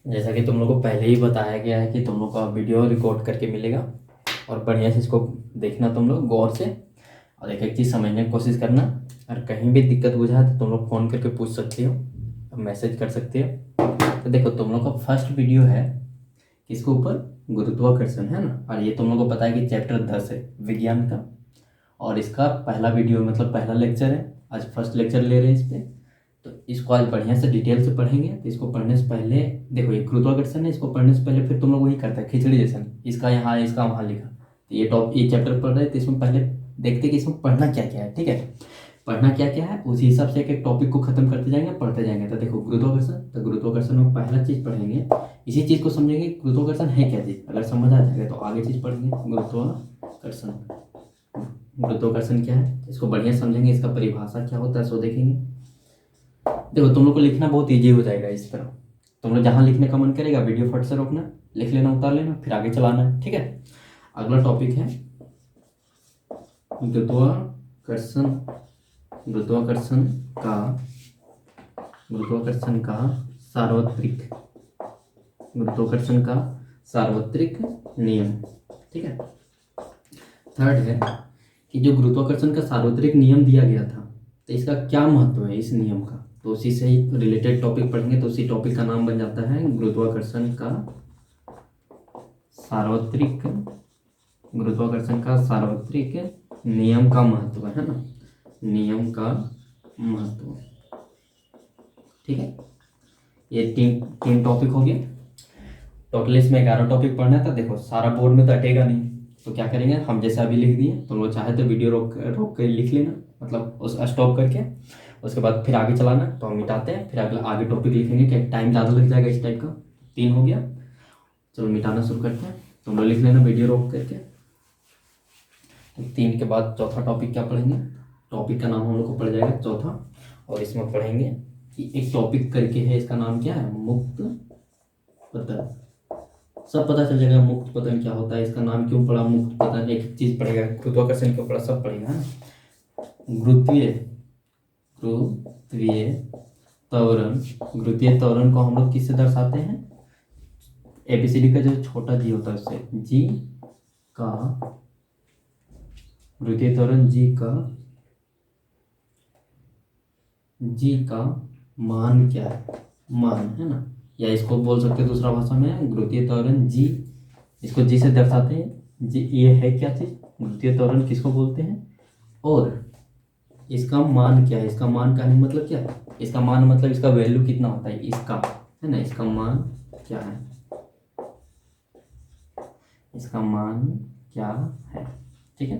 जैसा कि तुम लोग को पहले ही बताया गया है कि तुम लोग का वीडियो रिकॉर्ड करके मिलेगा और बढ़िया से इसको देखना तुम लोग गौर से और एक एक चीज़ समझने की कोशिश करना। और कहीं भी दिक्कत बुझा तो तुम लोग फ़ोन करके पूछ सकते हो, मैसेज कर सकते हो। तो देखो तुम लोग का फर्स्ट वीडियो है किसके ऊपर, गुरुत्वाकर्षण है ना। और ये तुम लोग को पता है कि चैप्टर 10 है विज्ञान का, और इसका पहला वीडियो मतलब पहला लेक्चर है। आज फर्स्ट लेक्चर ले रहे हैं इस पर। तो इसको आज बढ़िया से डिटेल से पढ़ेंगे। तो इसको पढ़ने से पहले देखो ये गुरुत्वाकर्षण है, इसको पढ़ने से पहले फिर तुम लोग वही करता है खिचड़ी जैसा, इसका यहाँ इसका वहाँ लिखा। तो ये चैप्टर पढ़ रहे हैं तो इसमें पहले देखते कि इसमें पढ़ना क्या क्या है। ठीक है, पढ़ना क्या क्या है उसी हिसाब से एक एक टॉपिक को खत्म करते जाएंगे, पढ़ते जाएंगे। तो देखो गुरुत्वाकर्षण, तो गुरुत्वाकर्षण में पहला चीज़ पढ़ेंगे, इसी चीज़ को समझेंगे गुरुत्वाकर्षण है क्या चीज़। अगर समझ आ जाएगा तो आगे चीज़ पढ़ेंगे गुरुत्वाकर्षण। गुरुत्वाकर्षण क्या है इसको बढ़िया समझेंगे, इसका परिभाषा क्या होता है सो देखेंगे। देखो तुम लोग को लिखना बहुत इजी हो जाएगा इस तरह। तुम लोग जहाँ लिखने का मन करेगा वीडियो फट से रोकना, लिख लेना, उतार लेना, फिर आगे चलाना है। ठीक है, अगला टॉपिक है गुरुत्वाकर्षण। गुरुत्वाकर्षण का गुरुत्वाकर्षण का सार्वत्रिक, गुरुत्वाकर्षण का सार्वत्रिक नियम। ठीक है, थर्ड है कि जो गुरुत्वाकर्षण का सार्वत्रिक नियम दिया गया था तो इसका क्या महत्व है इस नियम का। तो उसी से ही रिलेटेड टॉपिक पढ़ेंगे। तो उसी टॉपिक का नाम बन जाता है गुरुत्वाकर्षण का सार्वत्रिक, गुरुत्वाकर्षण का सार्वत्रिक नियम का महत्व है ना, नियम का महत्व। ठीक है, ये तीन टॉपिक हो गए। टोटल इसमें 11 टॉपिक पढ़ना था। देखो सारा बोर्ड में तो अटेगा नहीं, तो क्या करेंगे हम जैसा अभी लिख दिए, तो लोग चाहे तो वीडियो रोक रोक के लिख लेना, मतलब उस स्टॉप करके, उसके बाद फिर आगे चलाना। तो हम मिटाते हैं, फिर अगला आगे टॉपिक लिखेंगे कि टाइम ज़्यादा लग जाएगा इस टाइप का। 3 हो गया, चलो मिटाना शुरू करते हैं। तुम लोग लिख लेना वीडियो रोक करके। तो 3 के बाद चौथा टॉपिक क्या पढ़ेंगे, टॉपिक का नाम हम लोग को पड़ जाएगा चौथा। और इसमें पढ़ेंगे कि एक टॉपिक करके है, इसका नाम क्या है, मुक्त पतन। सब पता चल जाएगा मुक्त पतन क्या होता है, इसका नाम क्यों पड़ा मुक्त पतन, एक चीज पड़ेगा गुरुत्वाकर्षण के ऊपर सब पड़ेगा ना। गुरुत्वीय गुरुत्वीय त्वरण, गुरुत्वीय त्वरण को हम लोग किससे दर्शाते हैं, एबीसीडी का जो छोटा जी होता है उससे, जी का, गुरुत्वीय त्वरण जी का मान क्या है, मान है ना, या इसको बोल सकते हैं दूसरा भाषा में गुरुत्वीय त्वरण जी, इसको जी से दर्शाते हैं। जी ये है क्या चीज, गुरुत्वीय त्वरण किसको बोलते हैं, और इसका मान क्या है, इसका मान का मतलब क्या है, इसका मान मतलब इसका वैल्यू कितना होता है, इसका है ना, इसका मान क्या है, इसका मान क्या है। ठीक है,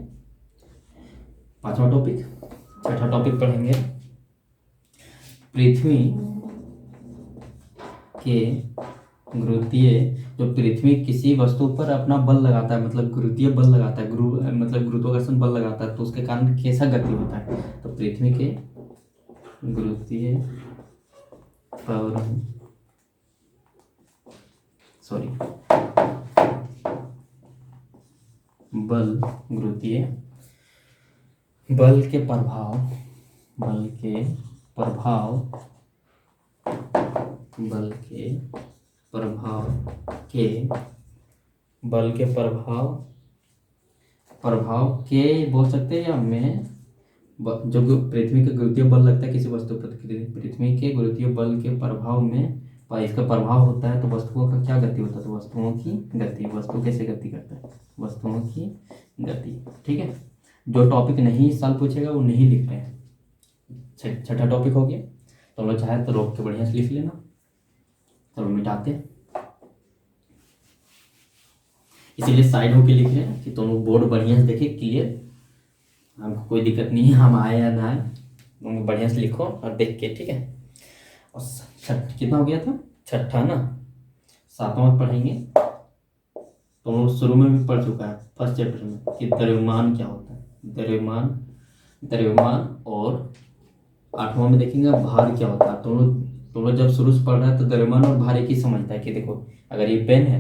पांचवा टॉपिक, छठा टॉपिक पढ़ेंगे पृथ्वी के गुरुत्वीय, जो पृथ्वी किसी वस्तु पर अपना बल लगाता है, मतलब गुरुत्वीय बल लगाता है, मतलब गुरुत्वाकर्षण बल लगाता है, तो उसके कारण कैसा गति होता है। तो पृथ्वी के गुरुत्वीय त्वरण, सॉरी बल, गुरुत्वीय बल के प्रभाव, बल के प्रभाव, बल के प्रभाव के, बल के प्रभाव के बोल सकते हैं, या मैं जो पृथ्वी के गुरुत्वीय बल लगता है किसी वस्तु पर, पृथ्वी के गुरुत्वीय बल के प्रभाव में इसका प्रभाव होता है तो वस्तुओं का क्या गति होता है, तो वस्तुओं की गति, वस्तु कैसे गति करता है, वस्तुओं की गति। ठीक है, जो टॉपिक नहीं इस साल पूछेगा वो नहीं लिख रहे हैं। छठा टॉपिक हो गया, तो हम लोग चाहे तो रोक के बढ़िया से लिख लेना। चलो मिटाते हैं, इसीलिए साइड होके लिख रहे हैं कि तुम लोग बोर्ड बढ़िया से देखे क्लियर, हमको कोई दिक्कत नहीं है, हम आए या ना आए, तुम बढ़िया से लिखो और देख के। ठीक है, और कितना हो गया था, छठा ना। सातवां पढ़ेंगे, तुम लोग शुरू में भी पढ़ चुका है फर्स्ट चैप्टर में कि द्रव्यमान क्या होता है, द्रव्यमान। और आठवां में देखेंगे भार क्या होता है। तुम लोग जब शुरू से पढ़ रहा है तो द्रव्यमान और भार एक ही समझता है कि देखो अगर ये पेन है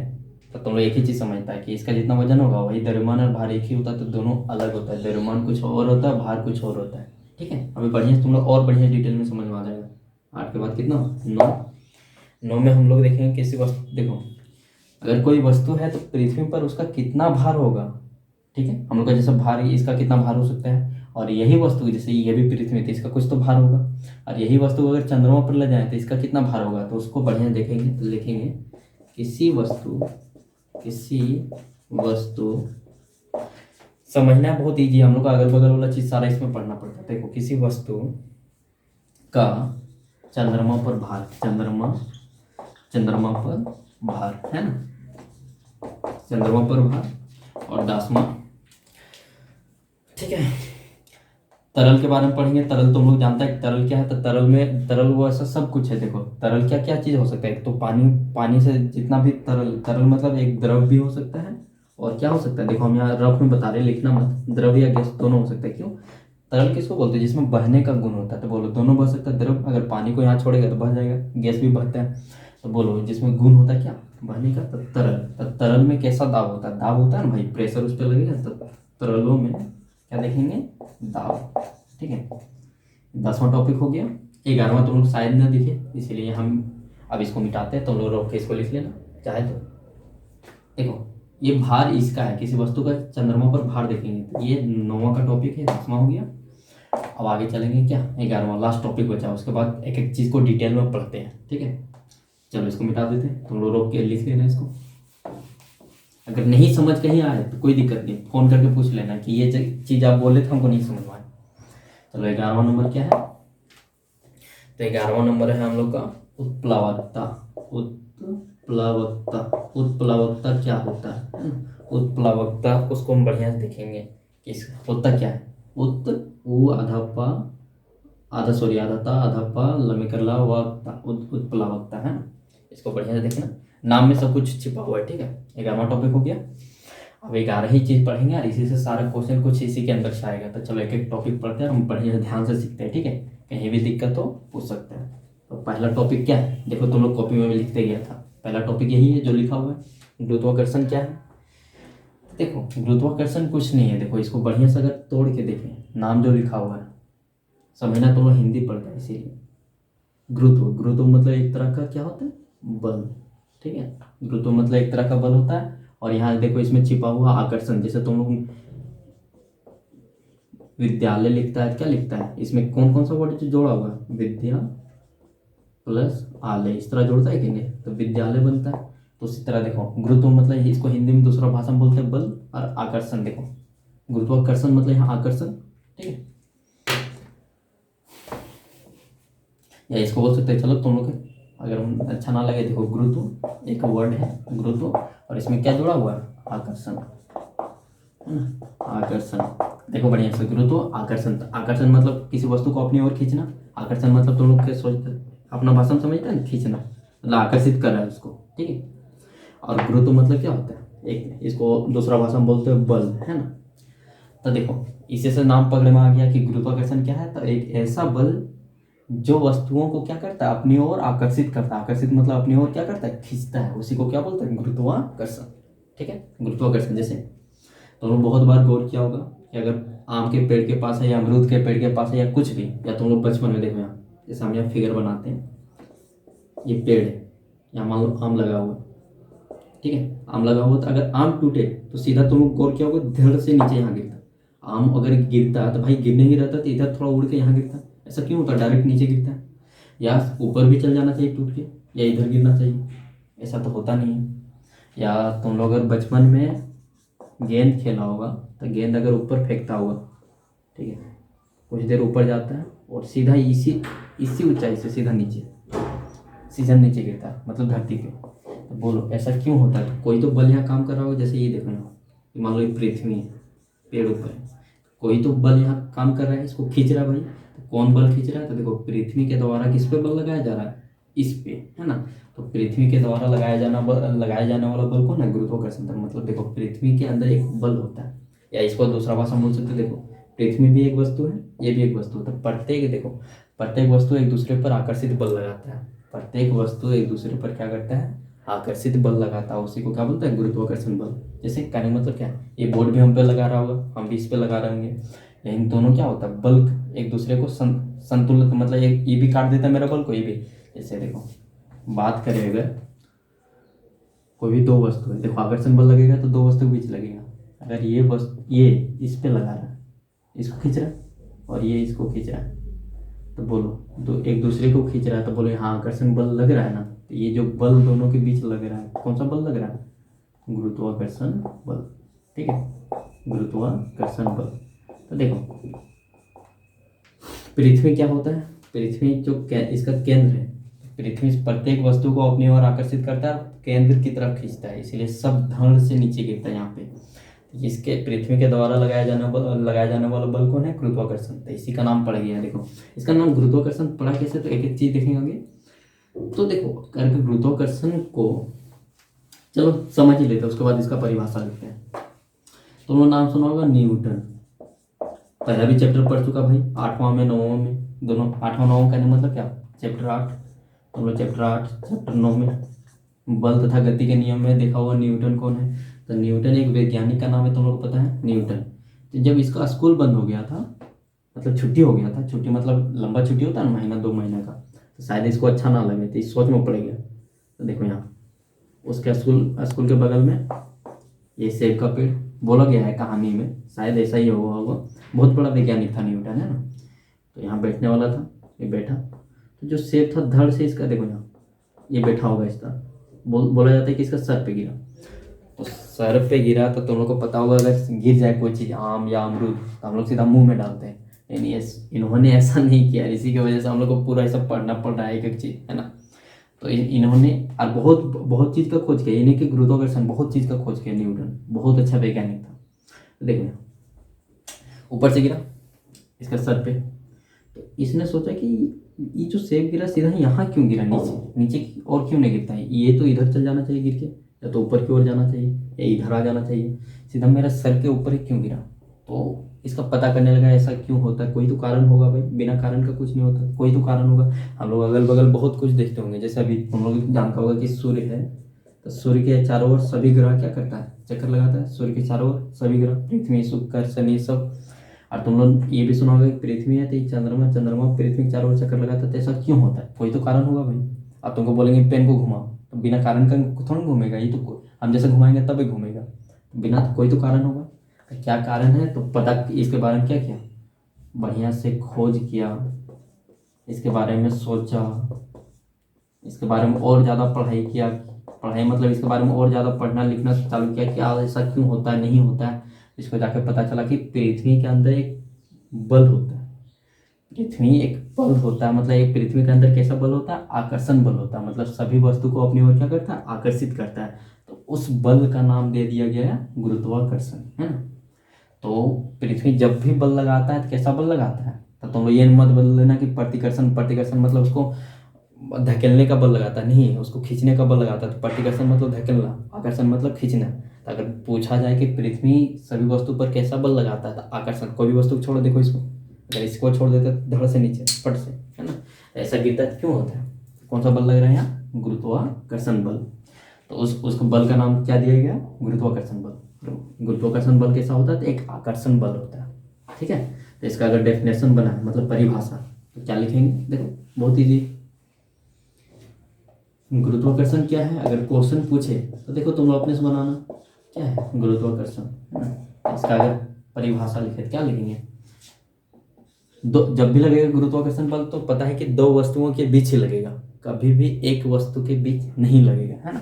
तो तुम लोग एक ही चीज़ समझता है कि इसका जितना वजन होगा वही द्रव्यमान और भार एक ही होता है, तो दोनों अलग होता है, द्रव्यमान कुछ और होता है, भार कुछ और होता है। ठीक है, अभी बढ़िया तुम लोग और बढ़िया डिटेल में समझ में आ जाएगा। 8 के बाद कितना, 9। 9 में हम लोग देखेंगे किसी वस्तु, देखो अगर कोई वस्तु है तो पृथ्वी पर उसका कितना भार होगा, ठीक है। हम लोग का जैसे भार इसका कितना भार हो सकता है, और यही वस्तु जैसे ये भी पृथ्वी थी, इसका कुछ तो भार होगा, और यही वस्तु अगर चंद्रमा पर ले जाए तो इसका कितना भार होगा। तो उसको बढ़िया देखेंगे तो लिखेंगे किसी वस्तु समझना बहुत ईजी है, हम लोग का अगल बगल वाला चीज सारा इसमें पढ़ना पड़ता है। देखो किसी वस्तु का चंद्रमा पर भार, चंद्रमा पर भार है ना, चंद्रमा पर भार और दासमा, ठीक है। तरल के बारे में पढ़ेंगे। तरल तुम लोग जानता है तरल क्या है, तो तरल वो ऐसा सब कुछ है। देखो तरल क्या क्या चीज हो सकता है, तो पानी से जितना भी तरल मतलब एक द्रव भी हो सकता है, और क्या हो सकता है, देखो हम यहाँ रफ में बता रहे, लिखना मत, द्रव या गैस दोनों हो सकता है। क्यों, तरल किसको बोलते हैं, जिसमें बहने का गुण होता है, तो बोलो दोनों बह सकता है। द्रव अगर पानी को यहाँ छोड़ेगा तो बह जाएगा, गैस भी बहता है, तो बोलो जिसमें गुण होता है क्या, बहने का, तो तरल। तो तरल में कैसा दाब होता है, दाब होता है ना भाई, प्रेशर उस पर लगेगा, तो तरलों में क्या देखेंगे, दाब, ठीक है। 10वां टॉपिक हो गया। 11वां तुम लोग शायद ना दिखे, इसीलिए हम अब इसको मिटाते हैं, तुम लोग रोक के इसको लिख लेना चाहे तो। देखो ये भार इसका है, किसी वस्तु का चंद्रमा पर भार देखेंगे, तो ये 9वां का टॉपिक है, 10वां हो गया। अब आगे चलेंगे क्या, 11वां लास्ट टॉपिक बचा, उसके बाद एक एक चीज़ को डिटेल में पढ़ते हैं, ठीक है। चलो इसको मिटा देते हैं, तुम लोग रोक के लिख लेना इसको। अगर नहीं समझ कहीं आए तो कोई दिक्कत नहीं, फोन करके पूछ लेना कि ये चीज़ आप बोले थे हमको नहीं समझ में आए। चलो 11वां नंबर क्या है, तो 11वां नंबर है हम लोग का उत्प्लावकता। उत्प्लावकता क्या होता है, उत्प्लावकता उसको हम बढ़िया से देखेंगे कि होता क्या है। आधा पा आधा सॉरी आधा ता आधा पा लम्बे करला वक्ता, उत्प्लावकता है। इसको बढ़िया से देखना, नाम में सब कुछ छिपा हुआ है, ठीक है। 11वां टॉपिक हो गया। अब 11 ही चीज़ पढ़ेंगे और इसी से सारा क्वेश्चन कुछ इसी के अंदर से आएगा। तो चलो एक एक टॉपिक पढ़ते हैं और हम बढ़िया से ध्यान से सीखते हैं, ठीक है। कहीं भी दिक्कत हो पूछ सकते हैं। तो पहला टॉपिक क्या है, देखो तुम लोग कॉपी में भी लिखते गया था, पहला टॉपिक यही है जो लिखा हुआ है, गुरुत्वाकर्षण क्या है। देखो गुरुत्वाकर्षण कुछ नहीं है, देखो इसको बढ़िया से अगर तोड़ के देखें, नाम जो लिखा हुआ है समझना, तुम लोग हिंदी पढ़ता है इसीलिए। गुरुत्व मतलब एक तरह का क्या होता है, बल, ठीक है। गुरुत्व मतलब एक तरह का बल होता है। और यहाँ देखो इसमें छिपा हुआ आकर्षण, जैसे तुम लोग विद्यालय लिखता है, क्या लिखता है, इसमें कौन कौन सा वर्ड जोड़ा हुआ है, विद्या प्लस आलय, इस तरह जोड़ता है कि नहीं, तो विद्यालय बनता है। तो उसी तरह देखो गुरुत्व मतलब इसको हिंदी में दूसरा भाषा में बोलते हैं बल, और आकर्षण देखो गुरुत्वाकर्षण मतलब यहाँ आकर्षण, ठीक है। या इसको बोल सकते हैं, चलो तुम लोग अगर अच्छा ना लगे, देखो गुरुत्व एक वर्ड है गुरुत्व, और इसमें क्या जुड़ा हुआ है, आकर्षण, है ना, आकर्षण। देखो बढ़िया से गुरुत्व आकर्षण, आकर्षण मतलब किसी वस्तु को अपनी ओर खींचना, आकर्षण मतलब तुम लोग क्या सोचते अपना भाषा में समझते हैं, खींचना मतलब आकर्षित कर रहा है उसको, ठीक है। और गुरुत्व मतलब क्या होता है, एक इसको दूसरा भाषा में बोलते हैं बल, है ना। तो देखो इसी से नाम पकड़ में आ गया कि गुरुत्वाकर्षण क्या है, तो एक ऐसा बल जो वस्तुओं को क्या करता है, अपनी ओर आकर्षित करता है। आकर्षित मतलब अपनी ओर क्या करता है, खींचता है, उसी को क्या बोलते हैं, गुरुत्वाकर्षण, ठीक है। गुरुत्वाकर्षण जैसे तुम लोग बहुत बार गौर किया होगा कि अगर आम के पेड़ के पास है या अमरूद के पेड़ के पास है या कुछ भी, या तुम लोग बचपन में देखो यहाँ जैसे हम यहाँ फिगर बनाते हैं, ये पेड़ है, यहाँ मान लो आम लगा हुआ, ठीक है। आम लगा हुआ, तो अगर आम टूटे तो सीधा तुम लोग गौर किया होगा धड़ से नीचे यहाँ गिरता। आम अगर गिरता है तो भाई गिरने ही रहता, तो इधर थोड़ा उड़ के यहाँ गिरता, ऐसा क्यों होता है, डायरेक्ट नीचे गिरता है, या ऊपर भी चल जाना चाहिए टूट के, या इधर गिरना चाहिए, ऐसा तो होता नहीं है। या तुम लोग अगर बचपन में गेंद खेला होगा, तो गेंद अगर ऊपर फेंकता होगा, ठीक है, कुछ देर ऊपर जाता है और सीधा इसी ऊंचाई से सीधा नीचे गिरता है, मतलब धरती पे। तो बोलो ऐसा क्यों होता है, कोई तो बल यहाँ काम कर रहा होगा। जैसे ये देखो यहाँ, मान लो ये पृथ्वी है, पेड़ ऊपर है, कोई तो बल यहाँ काम कर रहा है, इसको खींच रहा है भाई। तो कौन बल खींच रहा है, तो देखो पृथ्वी के द्वारा किस पे बल लगाया जा रहा है, इस पे, है ना। तो पृथ्वी के द्वारा लगाया जाने वाला बल कौन है, गुरुत्वाकर्षण। मतलब देखो पृथ्वी के अंदर एक बल होता है, या इसको दूसरा भाषा बोल सकते हैं, देखो पृथ्वी भी एक वस्तु है, ये भी एक वस्तु है। तो प्रत्येक वस्तु एक दूसरे पर आकर्षित बल लगाता है, प्रत्येक वस्तु एक दूसरे पर क्या करता है, आकर्षित बल लगाता है, उसी को क्या बोलते हैं, गुरुत्वाकर्षण बल। जैसे कहने मतलब क्या है, ये बोर्ड भी हम पे लगा रहा होगा, हम भी इस पे लगा रहे होंगे, लेकिन दोनों क्या होता है, बल एक दूसरे को संतुलित, मतलब ये भी काट देता है मेरा बल को, ये भी। जैसे देखो बात करें अगर कोई भी दो वस्तु है, देखो आकर्षण बल लगेगा तो दो वस्तु के बीच लगेगा। अगर ये वस्तु ये इस पे लगा रहा है, इसको खींच रहा है, और ये इसको खींच रहा है, तो बोलो दो एक दूसरे को खींच रहा है, तो बोलो यहाँ आकर्षण बल लग रहा है ना। तो ये जो बल दोनों के बीच लग रहा है, कौन सा बल लग रहा है? गुरुत्वाकर्षण बल। ठीक है, गुरुत्वाकर्षण बल। तो देखो पृथ्वी क्या होता है, पृथ्वी जो इसका केंद्र है, पृथ्वी प्रत्येक वस्तु को अपनी ओर आकर्षित करता है, केंद्र की तरफ खींचता है, इसलिए सब धड़ से नीचे गिरता है यहाँ पे। इसके पृथ्वी के द्वारा लगाया जाने वाला बल कौन है? गुरुत्वाकर्षण। तो इसी का नाम पड़ गया। देखो इसका नाम गुरुत्वाकर्षण पड़ा कैसे, तो एक एक चीज देखेंगे। तो देखो करके गुरुत्वाकर्षण को चलो समझ ही लेते हैं, उसके बाद इसका परिभाषा लिखते हैं। तुम लोग नाम सुना होगा न्यूटन, पहला भी चैप्टर पढ़ चुका भाई, 8वां में 9वां में दोनों। 8वां 9वां कहने मतलब क्या? चैप्टर 8। तुम लोग चैप्टर 8 चैप्टर 9 में बल तथा गति के नियम में देखा हुआ न्यूटन कौन है? तो न्यूटन एक वैज्ञानिक का नाम है, तुम लोग को पता है न्यूटन। तो जब इसका स्कूल बंद हो गया था, मतलब छुट्टी हो गया था, छुट्टी मतलब लंबा छुट्टी होता है ना, महीना 2 महीना का, तो शायद इसको अच्छा ना लगे, तो इस सोच में पड़ गया। तो देखो यहाँ उसके स्कूल के बगल में ये सेब का पेड़ बोला गया है कहानी में, शायद ऐसा ही हुआ होगा। बहुत बड़ा वैज्ञानिक था न्यूटन, है ना। तो यहाँ बैठने वाला था, ये बैठा, तो जो सेब था धड़ से इसका, देखो यहाँ ये बैठा होगा, इसका बोला जाता है कि इसका सर पे गिरा। तो सर पे गिरा तो तुम लोग को पता होगा, अगर गिर जाए कोई चीज़, आम या अमरूद, तो हम लोग सीधा मुंह में डालते हैं। यानी इन्होंने ऐसा नहीं किया, इसी की वजह से हम लोग को पूरा ऐसा पढ़ना पड़ रहा है एक एक चीज़, है ना। तो इन्होंने और बहुत बहुत चीज़ का खोज किया, इन्हें कि गुरुत्वाकर्षण बहुत चीज़ का खोज किया न्यूटन, बहुत अच्छा वैज्ञानिक था। तो देखो ऊपर से गिरा इसका सर पे, तो इसने सोचा कि ये जो सेब गिरा सीधा यहाँ क्यों गिरा, नीचे नीचे और क्यों नहीं गिरता है, ये तो इधर चल जाना चाहिए गिर के, या तो ऊपर की ओर जाना चाहिए, या इधर आ जाना चाहिए, सीधा मेरा सर के ऊपर ही क्यों गिरा। तो इसका पता करने लगा ऐसा क्यों होता है, कोई तो कारण होगा भाई, बिना कारण का कुछ नहीं होता, कोई तो कारण होगा। हम लोग अगल बगल बहुत कुछ देखते होंगे, जैसे अभी हम लोग जानता होगा कि सूर्य है, तो सूर्य के चारों ओर सभी ग्रह क्या करता है, चक्कर लगाता है। सूर्य के चारों ओर सभी ग्रह, पृथ्वी शुक्र शनि सब। और तुम लोग ये भी सुना होगा कि पृथ्वी है तो ये चंद्रमा पृथ्वी के चारों ओर चक्कर लगाता है, तो ऐसा क्यों होता है, कोई तो कारण होगा भाई। अब तुमको बोलेंगे पेन को घुमाओ, तो बिना कारण का थोड़ा घूमेगा, ये तो हम जैसे घुमाएंगे तभी घूमेगा, बिना तो कोई तो कारण होगा। तो क्या कारण है, तो पता इसके बारे में क्या किया, बढ़िया से खोज किया, इसके बारे में सोचा, इसके बारे में और ज़्यादा पढ़ाई किया, पढ़ाई मतलब इसके बारे में और ज़्यादा पढ़ना लिखना चालू किया, क्या ऐसा क्यों होता है, नहीं होता है। इसको जाकर पता चला कि पृथ्वी के अंदर एक बल होता है, पृथ्वी एक बल होता है, मतलब एक पृथ्वी के अंदर कैसा बल होता है, आकर्षण बल होता है, मतलब सभी वस्तु को अपनी ओर क्या करता है, आकर्षित करता है। तो उस बल का नाम दे दिया गया है गुरुत्वाकर्षण, है ना। तो पृथ्वी जब भी बल लगाता है तो कैसा बल लगाता है, तो तुम लोग ये मत बदल लेना कि प्रतिकर्षण मतलब उसको धकेलने का बल लगाता है, नहीं, उसको खींचने का बल लगाता है। तो प्रतिकर्षण मतलब धकेलना, आकर्षण मतलब खींचना। तो अगर पूछा जाए कि पृथ्वी सभी वस्तु पर कैसा बल लगाता है, तो आकर्षण, कोई भी वस्तु को छोड़, देखो इसको, अगर इसको छोड़ देते तो धड़ से नीचे पट से, है ना, ऐसा गिरता है क्यों होता है, कौन सा बल लग रहा है यहाँ, गुरुत्वाकर्षण बल। तो उस बल का नाम क्या दिया गया, गुरुत्वाकर्षण बल। गुरुत्वाकर्षण बल कैसा होता है, तो एक आकर्षण बल होता है, ठीक है। तो इसका अगर डेफिनेशन बना है, मतलब परिभाषा, तो क्या लिखेंगे, देखो बहुत ईजी। गुरुत्वाकर्षण क्या है, अगर क्वेश्चन पूछे तो देखो तुम लोग अपने से बनाना, क्या है गुरुत्वाकर्षण, है ना। इसका अगर परिभाषा लिखे तो क्या लिखेंगे, जब भी लगेगा गुरुत्वाकर्षण बल तो पता है कि दो वस्तुओं के बीच ही लगेगा, कभी भी एक वस्तु के बीच नहीं लगेगा, है ना।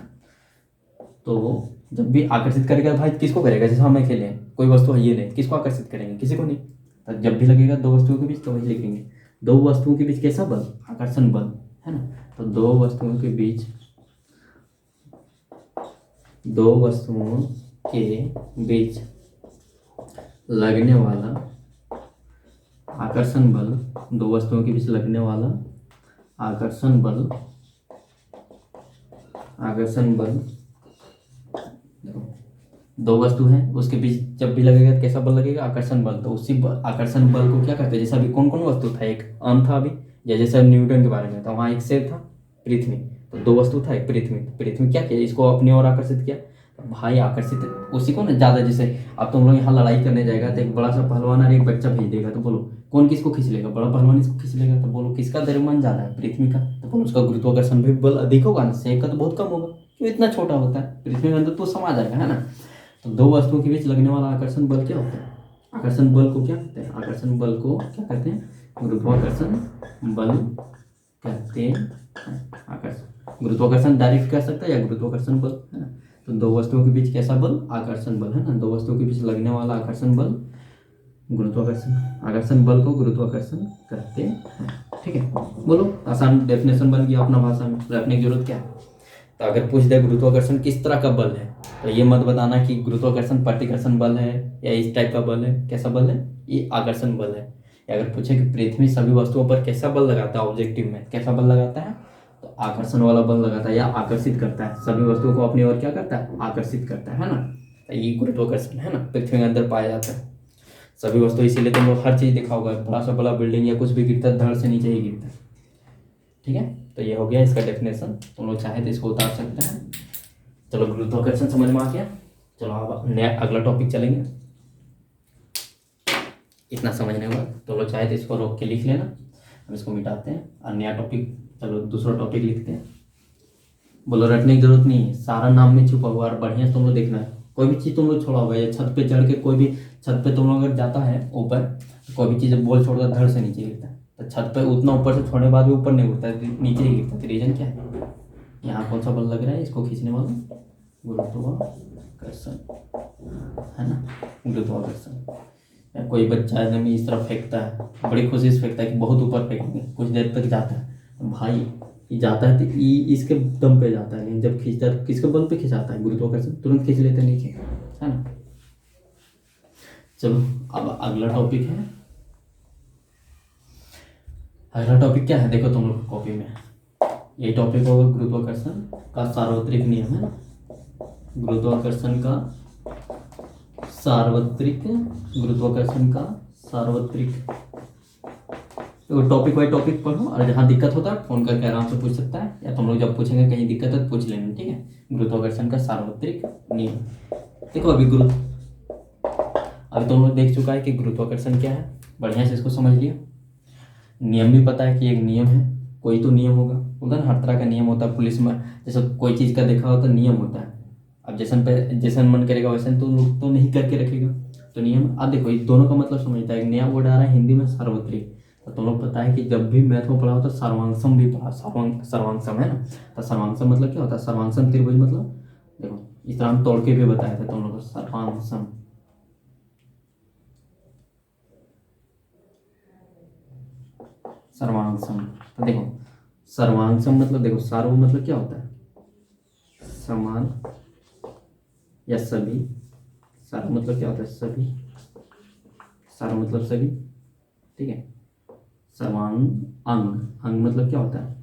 तो जब भी आकर्षित करेगा भाई किसको करेगा, जैसे हमें खेले कोई वस्तु है ये नहीं, किसको आकर्षित करेंगे, किसी को नहीं। तो जब भी लगेगा दो वस्तुओं के बीच तो वही लिखेंगे, दो वस्तुओं के बीच कैसा बल, आकर्षण बल, है ना। तो दो वस्तुओं के बीच लगने वाला आकर्षण बल, दो वस्तुओं के बीच लगने वाला आकर्षण बल दो वस्तु हैं उसके बीच जब भी लगेगा तो कैसा बल लगेगा, आकर्षण बल। तो उसी आकर्षण बल को क्या कहते हैं, जैसे अभी कौन कौन वस्तु था, एक आम था अभी, या जैसे न्यूटन के बारे में था, वहाँ एक सेब था, पृथ्वी, तो दो वस्तु था, एक पृथ्वी क्या किया, इसको अपनी ओर आकर्षित किया। भाई आकर्षित उसी को ना ज़्यादा, जैसे अब तुम लोग यहाँ लड़ाई करने जाएगा तो एक बड़ा सा पहलवान और एक बच्चा भेज देगा, तो बोलो कौन किसको खींच लेगा? बड़ा पहलवान इसको खींच लेगा। तो बोलो किसका द्रव्यमान ज़्यादा है? पृथ्वी का। तो बोलो उसका गुरुत्वाकर्षण भी बल अधिक होगा ना, सेब का तो बहुत कम होगा, क्यों इतना छोटा होता है, पृथ्वी के अंदर तो समा जाएगा, है ना। तो दो वस्तुओं के बीच लगने वाला आकर्षण बल क्या होता है? आकर्षण बल को क्या कहते हैं? आकर्षण बल को क्या कहते हैं? गुरुत्वाकर्षण बल कहते हैं। आकर्षण गुरुत्वाकर्षण डायरेक्ट कह सकता है या गुरुत्वाकर्षण बल, है ना। तो दो वस्तुओं के बीच कैसा बल? आकर्षण बल, है ना। दो वस्तुओं के बीच लगने वाला आकर्षण बल गुरुत्वाकर्षण, आकर्षण बल को गुरुत्वाकर्षण कहते हैं। ठीक है, बोलो आसान डेफिनेशन बन गया अपना भाषा में, रखने की जरूरत क्या है। तो अगर पूछ दे गुरुत्वाकर्षण किस तरह का बल है, तो ये मत बताना कि गुरुत्वाकर्षण प्रतिकर्षण बल है या इस टाइप का बल है। कैसा बल है? ये आकर्षण बल है। या अगर पूछे कि पृथ्वी सभी वस्तुओं पर कैसा बल लगाता है, ऑब्जेक्टिव में कैसा बल लगाता है, तो आकर्षण वाला बल लगाता है या आकर्षित करता है, सभी वस्तुओं को अपनी ओर क्या करता है? आकर्षित करता है ना। तो ये गुरुत्वाकर्षण है ना, पृथ्वी के अंदर पाया जाता है सभी वस्तु। इसीलिए तुम लोग हर चीज़ देखा होगा, बड़ा सा बड़ा बिल्डिंग या कुछ भी गिरता है, धड़ से नीचे ही गिरता है। ठीक है, तो ये हो गया इसका डेफिनेशन। तुम लोग चाहे तो इसको उतार सकते हैं। चलो गुरुत्वाकर्षण समझ में आ गया। चलो अब नया अगला टॉपिक चलेंगे। इतना समझने के बाद तुम लोग चाहे तो इसको रोक के लिख लेना, हम इसको मिटाते हैं और नया टॉपिक, चलो दूसरा टॉपिक लिखते हैं। बोलो रटने की जरूरत नहीं है, सारा नाम में छुपा हुआ और बढ़िया से तुम लोग देखना है। कोई भी चीज़ तुम लोग छोड़ा हुआ है, या छत पे चढ़ के कोई भी, छत पे तुम लोग अगर जाता है ऊपर, तो कोई भी चीज़ बॉल छोड़कर धड़ से नीचे गिरता है। तो छत पे उतना ऊपर से छोड़ने के बाद भी ऊपर नहीं उठता है, नीचे ही गिरता है। रीजन क्या है? यहाँ कौन सा बल लग रहा है इसको खींचने वाला? गुरुत्वाकर्षण, है ना, गुरुत्वाकर्षण। या कोई बच्चा एकदम इस तरफ फेंकता है, बड़ी खुशी से फेंकता है कि बहुत ऊपर फेंकेंगे, कुछ देर तक जाता है, भाई ये जाता है तो इसके दम पे जाता है, लेकिन जब खींचता है किसके बल पे खिंचाता है? गुरुत्वाकर्षण, तुरंत खींच लेते हैं नीचे, है ना। चलो अब अगला टॉपिक है। अगला टॉपिक क्या है देखो तुम लोग कॉपी में, ये टॉपिक होगा गुरुत्वाकर्षण का सार्वत्रिक नियम, है ना। गुरुत्वाकर्षण का सार्वत्रिक, गुरुत्वाकर्षण का सार्वत्रिक। तो टॉपिक बाई टॉपिक पढ़ो, और जहाँ दिक्कत होता है फोन करके आराम से पूछ सकता है, या तुम लोग जब पूछेंगे कहीं दिक्कत है तो पूछ लेना, ठीक है। गुरुत्वाकर्षण का सार्वत्रिक नियम। देखो अभी तुम लोग देख चुका है कि गुरुत्वाकर्षण क्या है, बढ़िया से इसको समझ लिया। नियम भी पता है कि एक नियम है, कोई तो नियम होगा, उधर हर तरह का नियम होता है। पुलिस में जैसे कोई चीज़ का देखा हो तो नियम होता है। अब जैसन मन करेगा वैसे तो लोग तो नहीं करके रखेगा, तो नियम। अब देखो ये दोनों का मतलब समझता है। एक नया वर्ड आ रहा है हिंदी में, सार्वत्रिक। तो तुम लोग पता है कि जब भी मैथ में पढ़ा होता है सर्वांगसम भी पढ़ा, सर्वांगसम, है ना। तो सर्वांगसम मतलब क्या होता है? सर्वांगसम त्रिभुज मतलब, देखो इस तरह हम तोड़ के भी बताए थे तुम लोग को। सर्वांगसम, सर्वांगसम, तो देखो सर्वांगसम मतलब, देखो सार्व मतलब क्या होता है? समान या सभी। सार्व मतलब क्या होता है? सभी। सार्व मतलब सभी, ठीक है। सर्वांग, अंग, अंग मतलब क्या होता है?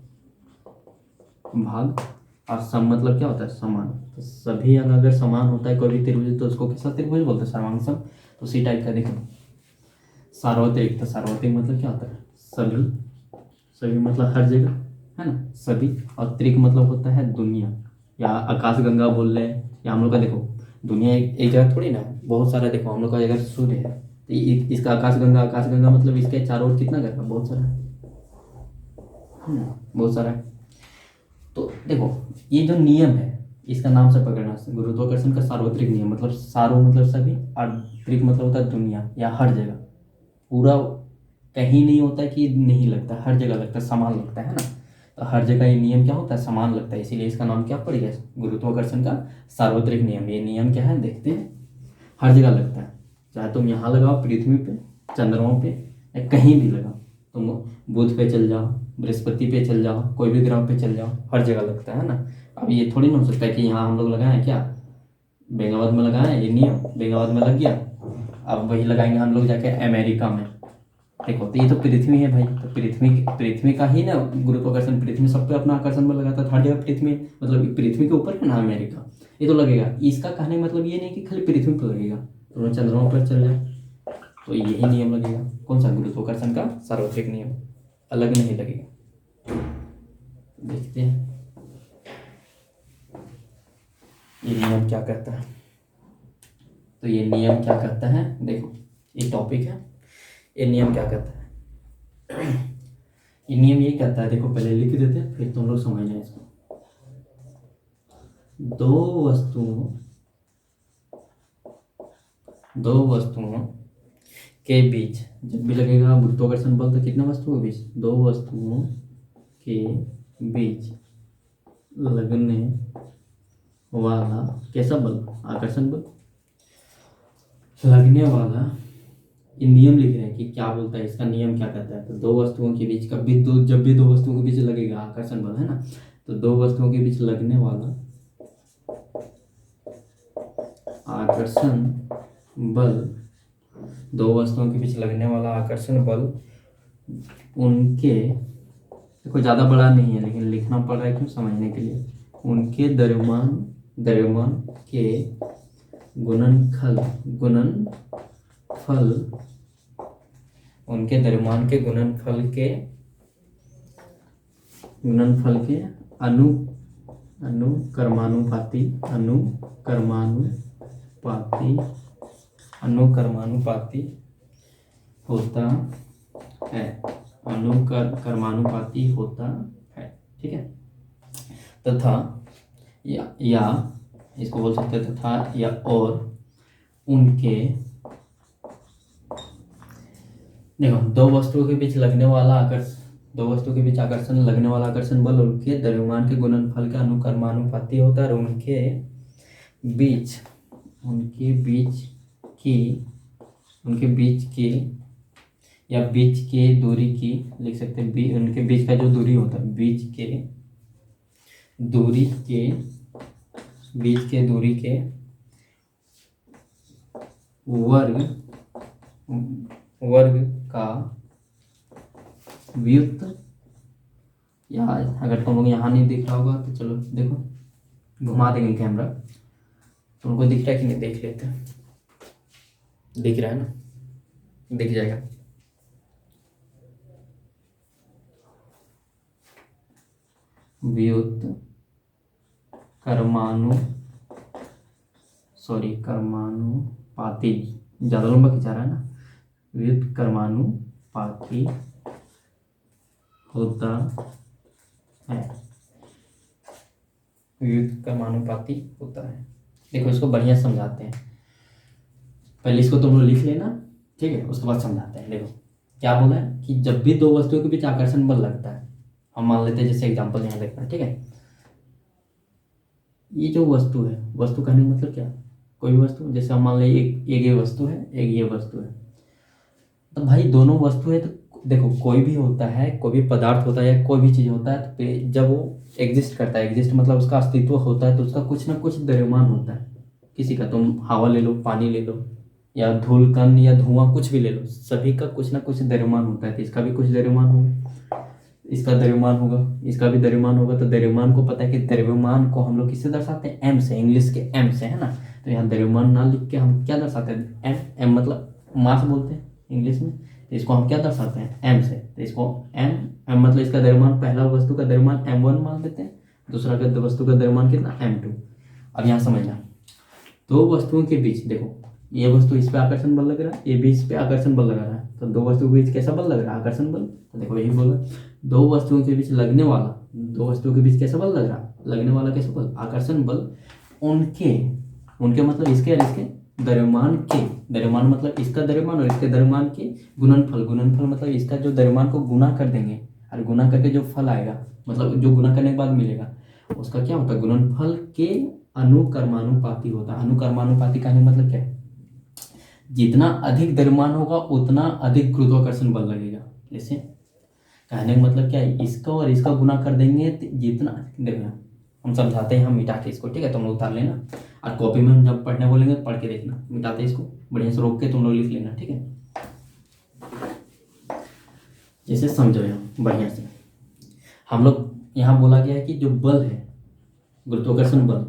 भाग। और सम मतलब क्या होता है? समान। तो सभी अंग अगर समान होता है कोई भी त्रिभुज, तो उसको कैसा त्रिभुज बोलते हैं? सर्वांगसम। तो उसी टाइप का देखो सार्वत्रिक। तो सार्वत्रिक मतलब क्या होता है? सभी। सभी मतलब हर जगह, है ना, सभी। और त्रिक मतलब होता है दुनिया, या आकाश गंगा बोल रहे हैं, या हम लोग का देखो दुनिया एक जगह थोड़ी ना, बहुत सारा। देखो हम लोग का अगर सूर्य है तो इसका आकाश गंगा, आकाश गंगा मतलब इसके चारों ओर कितना करना? बहुत सारा है ना, बहुत सारा है। तो देखो ये जो नियम है इसका नाम से पकड़ना, गुरुत्वाकर्षण का सार्वत्रिक नियम। मतलब सार्व मतलब सभी, और त्रिक मतलब होता है दुनिया या हर जगह, पूरा कहीं नहीं होता कि नहीं लगता, हर जगह लगता है, समान लगता है ना। तो हर जगह ये नियम क्या होता है? समान लगता है, इसीलिए इसका नाम क्या पड़ गया? गुरुत्वाकर्षण का सार्वत्रिक नियम। ये नियम क्या है देखते हैं, हर जगह लगता है। चाहे तुम यहाँ लगाओ पृथ्वी पे, चंद्रमा पे, या कहीं भी लगाओ, तुम बुध पे चल जाओ, बृहस्पति पे चल जाओ, कोई भी ग्रह पे चल जाओ, हर जगह लगता है ना। अब ये थोड़ी ना हो सकता है कि यहाँ हम लोग लगाएं क्या, बेंगाबाद में लगाएं ये नियम, बेंगाबाद में लग गया, अब वही लगाएंगे हम लोग जाके अमेरिका में। देखो तो ये तो पृथ्वी है भाई, तो पृथ्वी का ही ना गुरुत्वाकर्षण, पृथ्वी सब पे अपना आकर्षण बल लगाता है। हर जगह पृथ्वी, मतलब पृथ्वी के ऊपर है ना अमेरिका, ये तो लगेगा। इसका कहने का मतलब ये नहीं कि खाली पृथ्वी पर लगेगा, तो चंद्रमा पर चल जाए तो यही नियम लगेगा। कौन सा? गुरुत्वाकर्षण का सार्वत्रिक नियम, अलग नहीं लगेगा। देखते हैं ये नियम क्या कहता है? तो ये नियम क्या कहता है, देखो ये टॉपिक है। ये नियम क्या कहता है? ये नियम ये कहता है, देखो पहले लिख देते हैं फिर तुम लोग समझना इसको। दो वस्तुओं के बीच जब भी लगेगा गुरुत्वाकर्षण बल, तो कितने वस्तुओं के बीच? दो वस्तुओं के बीच लगने वाला कैसा बल? आकर्षण बल। लगने वाला, ये नियम लिख रहे हैं कि क्या बोलता है, इसका नियम क्या कहता है। तो दो वस्तुओं के बीच कभी दो, जब भी दो वस्तुओं के बीच लगेगा आकर्षण बल, है ना, तो दो वस्तुओं के बीच लगने वाला आकर्षण बल, दो वस्तुओं के बीच लगने वाला आकर्षण बल उनके, देखो ज़्यादा बड़ा नहीं है लेकिन लिखना पड़ रहा है क्यों, समझने के लिए। उनके द्रव्यमान के गुणनफल, उनके द्रव्यमान के गुणनफल के अनुकर्मानुपाती होता है, अनुकर्मानुपाती होता है, ठीक है। तथा या इसको बोल सकते हैं तथा या और उनके, देखो दो वस्तुओं के बीच लगने वाला दो वस्तुओं के बीच लगने वाला आकर्षण बल उनके द्रव्यमान के गुणनफल के अनुकर्मानुपाती होता है, और उनके बीच की या बीच के दूरी की, लिख सकते हैं उनके बीच का जो दूरी होता है, बीच के दूरी के वर्ग का व्युत्त, या अगर तुम लोग यहाँ नहीं दिख रहा होगा तो चलो देखो घुमा देंगे कैमरा, तुमको दिख रहा है कि नहीं, देख लेते हैं। दिख रहा है ना, दिख जाएगा। व्युत्त कर्मानुपाती, ज़्यादा लंबा खिंचा रहा है ना, व्युत्त कर्मानुपाती होता है, व्युत्त कर्मानुपाती होता है। देखो इसको बढ़िया समझाते हैं, पहले इसको तुम लोग लिख लेना, ठीक है, उसके बाद समझाते हैं। देखो क्या बोला है कि जब भी दो वस्तुओं के बीच आकर्षण बल लगता है, हम मान लेते हैं जैसे एग्जांपल यहाँ देखना, ठीक है। ये जो वस्तु है, वस्तु कहने का मतलब क्या, कोई वस्तु, जैसे हम मान लीजिए एक ये वस्तु है, एक ये वस्तु है, तो भाई दोनों वस्तु है, तो देखो कोई भी होता है, कोई भी पदार्थ होता है या कोई भी चीज़ होता है, तो जब वो एग्जिस्ट करता है, एग्जिस्ट मतलब उसका अस्तित्व होता है, तो उसका कुछ ना कुछ द्रव्यमान होता है। किसी का तुम हवा ले लो, पानी ले लो, या धूल कण या धुआं कुछ भी ले लो, सभी का कुछ ना कुछ द्रव्यमान होता है। तो इसका भी कुछ द्रव्यमान होगा, इसका द्रव्यमान होगा, इसका भी द्रव्यमान होगा। तो द्रव्यमान को पता है कि द्रव्यमान को हम लोग किससे दर्शाते हैं, एम से, इंग्लिश के एम से, है ना। तो यहाँ द्रव्यमान ना लिख के हम क्या दर्शाते हैं, एम। एम मतलब मास बोलते हैं इंग्लिश में, तो इसको हम क्या दर्शाते हैं, एम से। तो इसको एम मतलब इसका द्रव्यमान, पहला वस्तु का द्रव्यमान m1 मान लेते हैं, दूसरा का वस्तु का द्रव्यमान कितना, m2। अब यहाँ समझना, दो वस्तुओं के बीच, देखो ये वस्तु इस पे आकर्षण बल लग रहा है, ये भी इस पे आकर्षण बल लगा रहा है, तो दो वस्तुओं के बीच कैसा बल लग रहा है, आकर्षण बल। तो देखो यही बोला, दो वस्तुओं के बीच लगने वाला, दो वस्तुओं के बीच कैसा बल लग रहा है, लगने वाला कैसा बल, आकर्षण बल। उनके मतलब इसके और इसके द्रव्यमान के, द्रव्यमान मतलब इसका द्रव्यमान और इसके द्रव्यमान के गुणनफल मतलब इसका जो द्रव्यमान को गुना कर देंगे, और गुना करके जो फल आएगा, मतलब जो गुना करने के बाद मिलेगा, उसका क्या होता है, गुणनफल के अनुकर्मानुपाती होता है। अनुकर्मानुपाती का मतलब क्या है, जितना अधिक द्रव्यमान होगा उतना अधिक गुरुत्वाकर्षण बल लगेगा। जैसे कहने का मतलब क्या है, इसका और इसका गुना कर देंगे तो जितना, देखना हम समझाते हैं, हम मिटा के इसको, ठीक है, तुम लोग उतार लेना, और कॉपी में हम जब पढ़ने बोलेंगे तो पढ़ के देखना, मिटाते इसको बढ़िया से रोक के तुम लोग लिख लेना, ठीक है। जैसे समझो यहाँ बढ़िया से, हम लोग यहाँ बोला गया है कि जो बल है, गुरुत्वाकर्षण बल,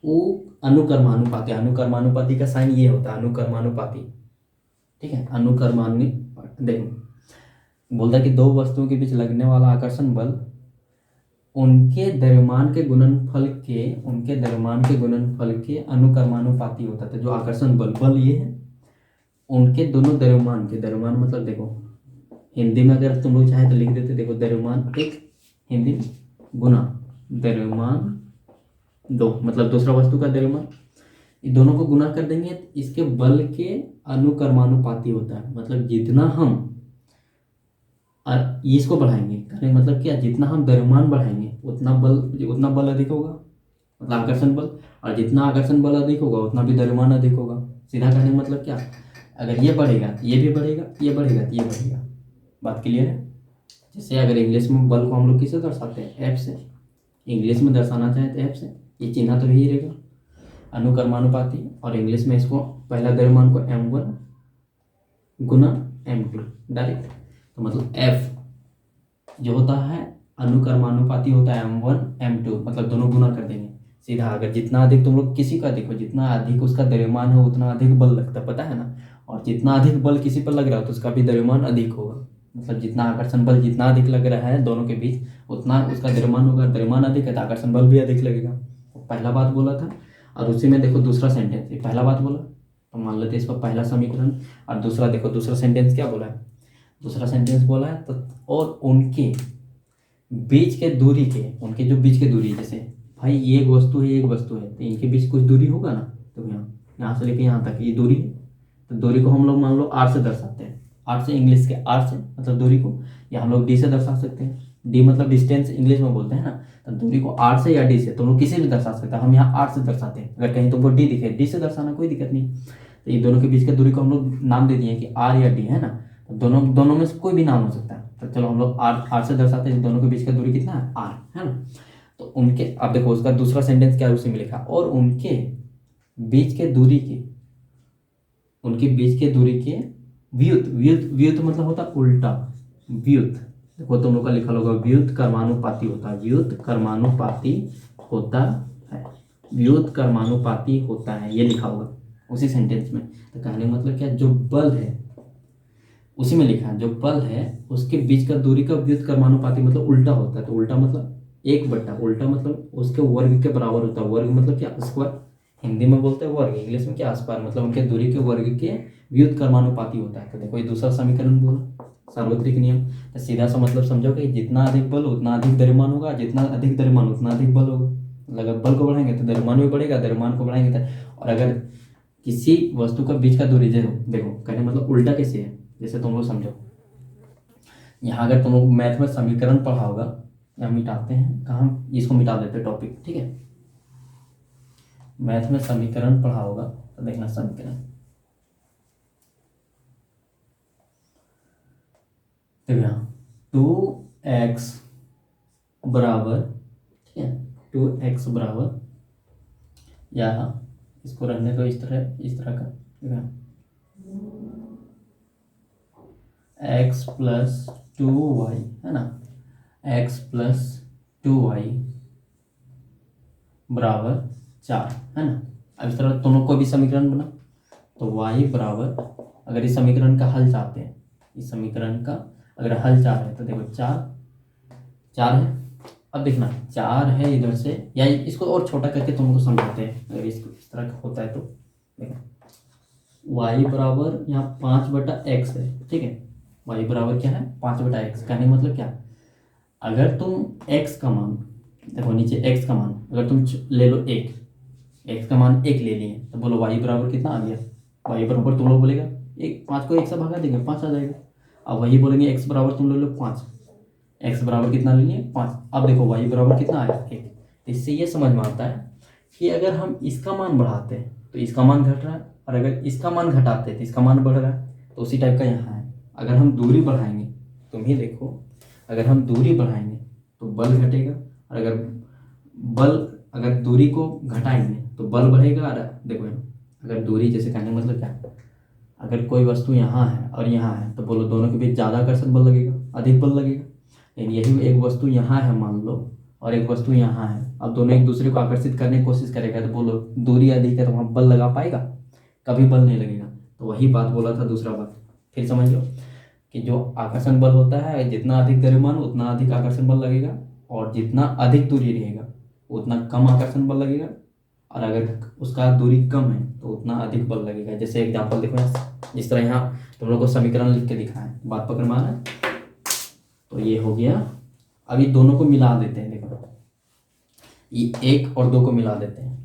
वो अनुकर्मानुपाती, अनुकर्मानुपाती का साइन ये होता है, अनुकर्मानुपाती, ठीक है। देखो बोलता है कि दो वस्तुओं के बीच लगने वाला आकर्षण बल उनके द्रव्यमान के गुणनफल के अनुक्रमानुपाती होता था। जो आकर्षण बल ये है, उनके दोनों द्रव्यमान मतलब देखो, हिंदी में अगर तुम लोग चाहे तो लिख देते, देखो द्रव्यमान एक, हिंदी में गुना द्रव्यमान दो, मतलब दूसरा वस्तु का द्रव्यमान, ये दोनों को गुना कर देंगे तो इसके बल के अनुक्रमानुपाती होता है। मतलब जितना हम इसको बढ़ाएंगे, कहने मतलब क्या, जितना हम द्रव्यमान बढ़ाएंगे उतना बल अधिक होगा, मतलब आकर्षण बल, और जितना आकर्षण बल अधिक होगा उतना भी द्रव्यमान अधिक होगा। सीधा कहने मतलब क्या, अगर ये बढ़ेगा तो ये भी बढ़ेगा, ये बढ़ेगा तो ये बढ़ेगा। बात क्लियर है। जैसे अगर इंग्लिश में बल को हम लोग किससे दर्शाते हैं, एफ से, इंग्लिश में दर्शाना चाहे तो एफ से, ये चिन्ह तो यही रहेगा अनुक्रमानुपाती। और इंग्लिश में इसको पहला द्रव्यमान को m1 गुना m2 डायरेक्ट, तो मतलब f जो होता है अनुक्रमानुपाती होता है m1 m2, मतलब दोनों गुना कर देंगे सीधा। अगर जितना अधिक तुम लोग किसी का देखो, जितना अधिक उसका द्रव्यमान है उतना अधिक बल लगता है, पता है ना। और जितना अधिक बल किसी पर लग रहा है तो उसका भी द्रव्यमान अधिक होगा। मतलब जितना आकर्षण बल जितना अधिक लग रहा है दोनों के बीच, उतना उसका द्रव्यमान होगा। द्रव्यमान अधिक है तो आकर्षण बल भी अधिक लगेगा। तो पहला बात बोला था। और उसी में देखो दूसरा सेंटेंस, ये पहला बात बोला तो मान लेते हैं इसका पहला समीकरण, और दूसरा देखो दूसरा सेंटेंस क्या बोला है, दूसरा सेंटेंस बोला है तो, और उनके बीच के दूरी के, उनके जो बीच के दूरी, जैसे भाई ये एक वस्तु है, ये एक वस्तु है, तो इनके बीच कुछ दूरी होगा ना। तो यहाँ से लेके यहाँ तक ये दूरी है, तो दूरी को हम लोग मान लो आर से दर्शाते हैं। आर से, इंग्लिश के आर से मतलब दूरी को, या हम लोग डी से दर्शा सकते हैं। डी मतलब डिस्टेंस इंग्लिश में बोलते हैं ना, तो दूरी को आर से या डी से तुम लोग किसी भी दर्शा सकते हैं। हम यहाँ आर से दर्शाते हैं, अगर कहीं तुमको डी दिखे डी से दर्शाना कोई दिक्कत नहीं। तो ये दोनों के बीच की दूरी को हम लोग नाम दे दिए कि आर या डी, है ना। तो दोनों में से कोई भी नाम हो सकता है। तो चलो हम लोग आर से दर्शाते हैं, दोनों के बीच का दूरी कितना है, आर, है ना। तो उनके, अब देखो उसका दूसरा सेंटेंस क्या है, उसी में लिखा, और उनके बीच के दूरी के, उनके बीच के दूरी के व्युत मतलब होता है उल्टा, व्युत देखो तुम लोग का लिखा होगा व्युत कर्मानुपाती होता है, व्युत कर्मानुपाती होता है, व्युत कर्मानुपाती होता है, ये लिखा होगा उसी सेंटेंस में। तो कहने मतलब क्या, जो बल है उसी में लिखा है, जो बल है उसके बीच का दूरी का व्युत कर्मानुपाती मतलब उल्टा होता है। तो उल्टा मतलब एक बट्टा, उल्टा मतलब उसके वर्ग के बराबर होता है। वर्ग मतलब क्या, स्क्वायर, हिंदी में बोलते हैं वर्ग, इंग्लिश में क्या, स्क्वायर, मतलब उनके दूरी के वर्ग के व्युत कर्मानुपाती होता है। तो देखो ये दूसरा समीकरण बोला, सार्वत्रिक नियम। तो सीधा सा मतलब समझो कि जितना अधिक बल उतना अधिक द्रव्यमान होगा, जितना अधिक द्रव्यमान उतना अधिक बल होगा। मतलब अगर बल को बढ़ाएंगे तो द्रव्यमान भी बढ़ेगा, द्रव्यमान को बढ़ाएंगे तो, और अगर किसी वस्तु का बीच का दूरी, देखो कहने मतलब उल्टा कैसे है, जैसे तुम लोग समझो, यहाँ अगर तुम लोग मैथ में समीकरण पढ़ा होगा, यहाँ मिटाते हैं, कहाँ इसको मिटा देते हैं टॉपिक, ठीक है। मैथ में समीकरण पढ़ा होगा तो देखना समीकरण, देखो यहाँ 2x बराबर, ठीक है, 2x बराबर, या इसको रहने दो इस तरह का, x प्लस 2y, है ना, x प्लस 2y बराबर 4, है ना। अब इस तरह दोनों को भी समीकरण बना, तो y बराबर, अगर इस समीकरण का हल चाहते हैं, इस समीकरण का अगर हल चाह रहे हैं तो देखो 4 है। अब देखना 4 है इधर से, या इसको और छोटा करके तुमको समझाते हैं, अगर इसको इस तरह का होता है तो देखो y बराबर यहाँ 5/x है, ठीक है। y बराबर क्या है, 5/x। कहने का मतलब क्या, अगर तुम x का मान, देखो नीचे x का मान अगर तुम ले लो 1, x का मान 1 ले लिए, तो बोलो y बराबर कितना आ गया, y बराबर तुम लोग बोलेगा 5 को 1 से भगा देंगे 5 आ जाएगा। अब वही बोलेंगे x बराबर तुम ले लो 5, x बराबर कितना ले लिए 5। अब देखो y बराबर कितना आया 1। इससे ये समझ में आता है कि अगर हम इसका मान बढ़ाते हैं तो इसका मान घट रहा है, और अगर इसका मान घटाते हैं तो इसका मान बढ़ रहा है। तो उसी टाइप का यहाँ है, अगर हम दूरी बढ़ाएंगे, तुम ही देखो, अगर हम दूरी बढ़ाएंगे तो बल घटेगा, और अगर दूरी को घटाएंगे तो बल बढ़ेगा। और देखो अगर दूरी, जैसे कहने मतलब क्या, अगर कोई वस्तु यहाँ है और यहाँ है तो बोलो दोनों के बीच ज़्यादा आकर्षण बल लगेगा, अधिक बल लगेगा। लेकिन यही एक वस्तु यहाँ है मान लो, और एक वस्तु यहाँ है, अब दोनों एक दूसरे को आकर्षित करने की कोशिश करेगा, तो बोलो दूरी अधिक है तो वहाँ बल लगा पाएगा, कभी बल नहीं लगेगा। तो वही बात बोला था, दूसरा बात फिर समझ लो कि जो आकर्षण बल होता है, जितना अधिक द्रव्यमान उतना अधिक आकर्षण बल लगेगा, और जितना अधिक दूरी रहेगा उतना कम आकर्षण बल लगेगा, और अगर उसका दूरी कम है तो उतना अधिक बल लगेगा। जैसे एग्जांपल देखो जिस तरह यहाँ तुम लोग को समीकरण लिख के दिखा है, बात पकड़ में आ रहा है। तो ये हो गया। अभी दोनों को मिला देते हैं, देखो ये 1 और 2 को मिला देते हैं।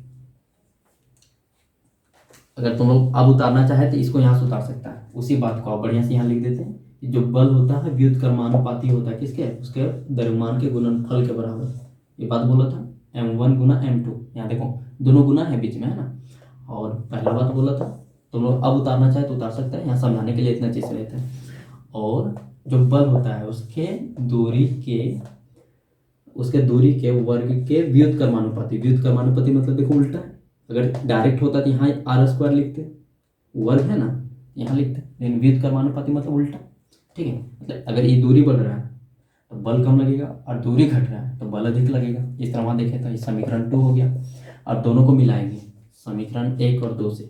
अगर तुम लोग अब उतारना चाहे तो इसको यहाँ से उतार सकता है। उसी बात को आप बढ़िया से यहाँ लिख देते हैं कि जो बल होता है व्युत्क्रमानुपाती होता है किसके, उसके द्रव्यमान के गुणनफल के बराबर। ये बात बोला था m1 गुना m2, यहाँ देखो दोनों गुना है बीच में, है ना। और पहला बात बोला था तुम लोग अब उतारना चाहे तो उतार सकते हैं, यहाँ समझाने के लिए इतना चीज रहता है। और जो बल होता है उसके दूरी के वर्ग के व्युत्क्रमानुपाती। व्युत्क्रमानुपाती मतलब देखो उल्टा है। अगर डायरेक्ट होता तो यहाँ r² लिखते, वर्ग है ना, यहाँ लिखते, लेकिन व्युत्क्रमानुपाती मतलब उल्टा। ठीक है, मतलब अगर ये दूरी बढ़ रहा है तो बल कम लगेगा, और दूरी घट रहा है तो बल अधिक लगेगा। इस तरह वहाँ देखें तो ये समीकरण 2 हो गया। अब दोनों को मिलाएंगे, समीकरण 1 और 2 से।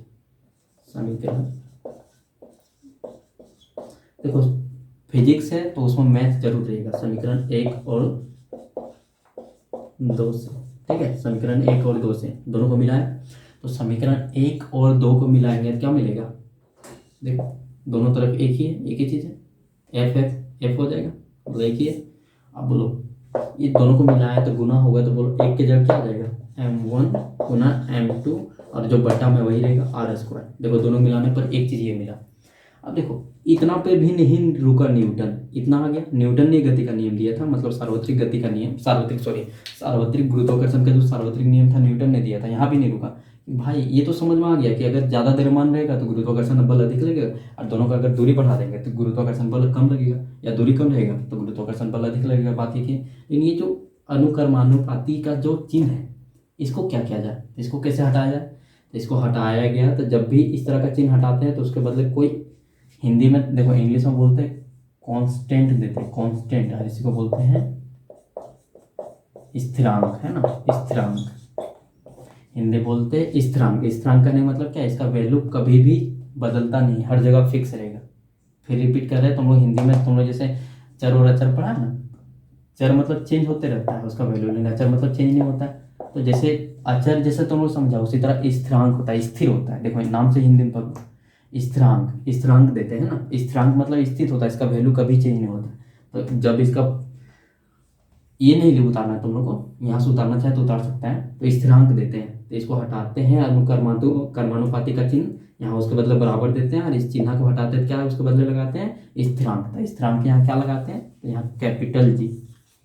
समीकरण देखो फिजिक्स है तो उसमें मैथ जरूर रहेगा। समीकरण 1 और 2 से, ठीक है, समीकरण 1 और 2 से दोनों को मिलाएं तो समीकरण 1 और 2 को मिलाएंगे तो क्या मिलेगा, देखो दोनों तरफ एक ही चीज़ है, एफ हो जाएगा, मतलब एक ही है। अब बोलो ये दोनों को मिलाया तो गुना होगा, तो बोलो एक के जगह क्या आ जाएगा, m1 गुना m2, और जो बटा में वही रहेगा r²। देखो दोनों मिलाने पर एक चीज़ ये मिला। अब देखो इतना पे भी नहीं रुका न्यूटन, इतना आ गया। न्यूटन ने गति का नियम दिया था, मतलब सार्वत्रिक गति का नियम, सार्वत्रिक गुरुत्वाकर्षण का जो सार्वत्रिक नियम था न्यूटन ने दिया था। यहाँ भी नहीं रुका भाई, ये तो समझ में आ गया कि अगर ज़्यादा द्रव्यमान रहेगा तो गुरुत्वाकर्षण बल अधिक लगेगा, और दोनों का अगर दूरी बढ़ा देंगे तो गुरुत्वाकर्षण बल कम लगेगा, या दूरी कम रहेगा तो गुरुत्वाकर्षण बल अधिक लगेगा। बात ये है, लेकिन ये जो अनुकर्मानुपाती का जो चिन्ह है इसको क्या किया जाए, इसको कैसे हटाया जाए। तो इसको हटाया गया, तो जब भी इस तरह का चिन्ह हटाते हैं तो उसके बदले कोई, हिंदी में देखो इंग्लिश में बोलते हैं कांस्टेंट देते हैं, कांस्टेंट, और इसी को बोलते हैं स्थिरांक, है ना, स्थिरांक। हिंदी बोलते हैं स्थिरांक। स्थिरांक का नहीं मतलब क्या है, इसका वैल्यू कभी भी बदलता नहीं, हर जगह फिक्स रहेगा। फिर रिपीट कर रहे हैं तुम लोग हिंदी में, तुम लोग जैसे चर और अचर पढ़ा है ना, चर मतलब चेंज होते रहता है उसका वैल्यू, लेकिन अचर मतलब चेंज नहीं होता है। तो जैसे अचर जैसे तुम लोग समझा, उसी तरह स्थिरांक होता है, स्थिर होता है। देखो नाम से हिंदी में पढ़ो, स्थिरांक, स्थिरांक देते हैं ना, स्थिरांक मतलब स्थित होता है, इसका वैल्यू कभी चेंज नहीं होता। तो जब इसका ये नहीं उतारना है तुम लोग को, यहाँ से उतारना चाहे तो उतार सकता है, तो स्थिरांक देते हैं। तो इसको हटाते हैं, कर्मानुपाती का चिन्ह यहाँ उसके बदले बराबर देते हैं, और इस चिन्ह को हटाते हैं क्या है, उसके बदले लगाते हैं स्थिरांक। तो स्थिरांक यहाँ क्या लगाते हैं, तो यहाँ कैपिटल जी,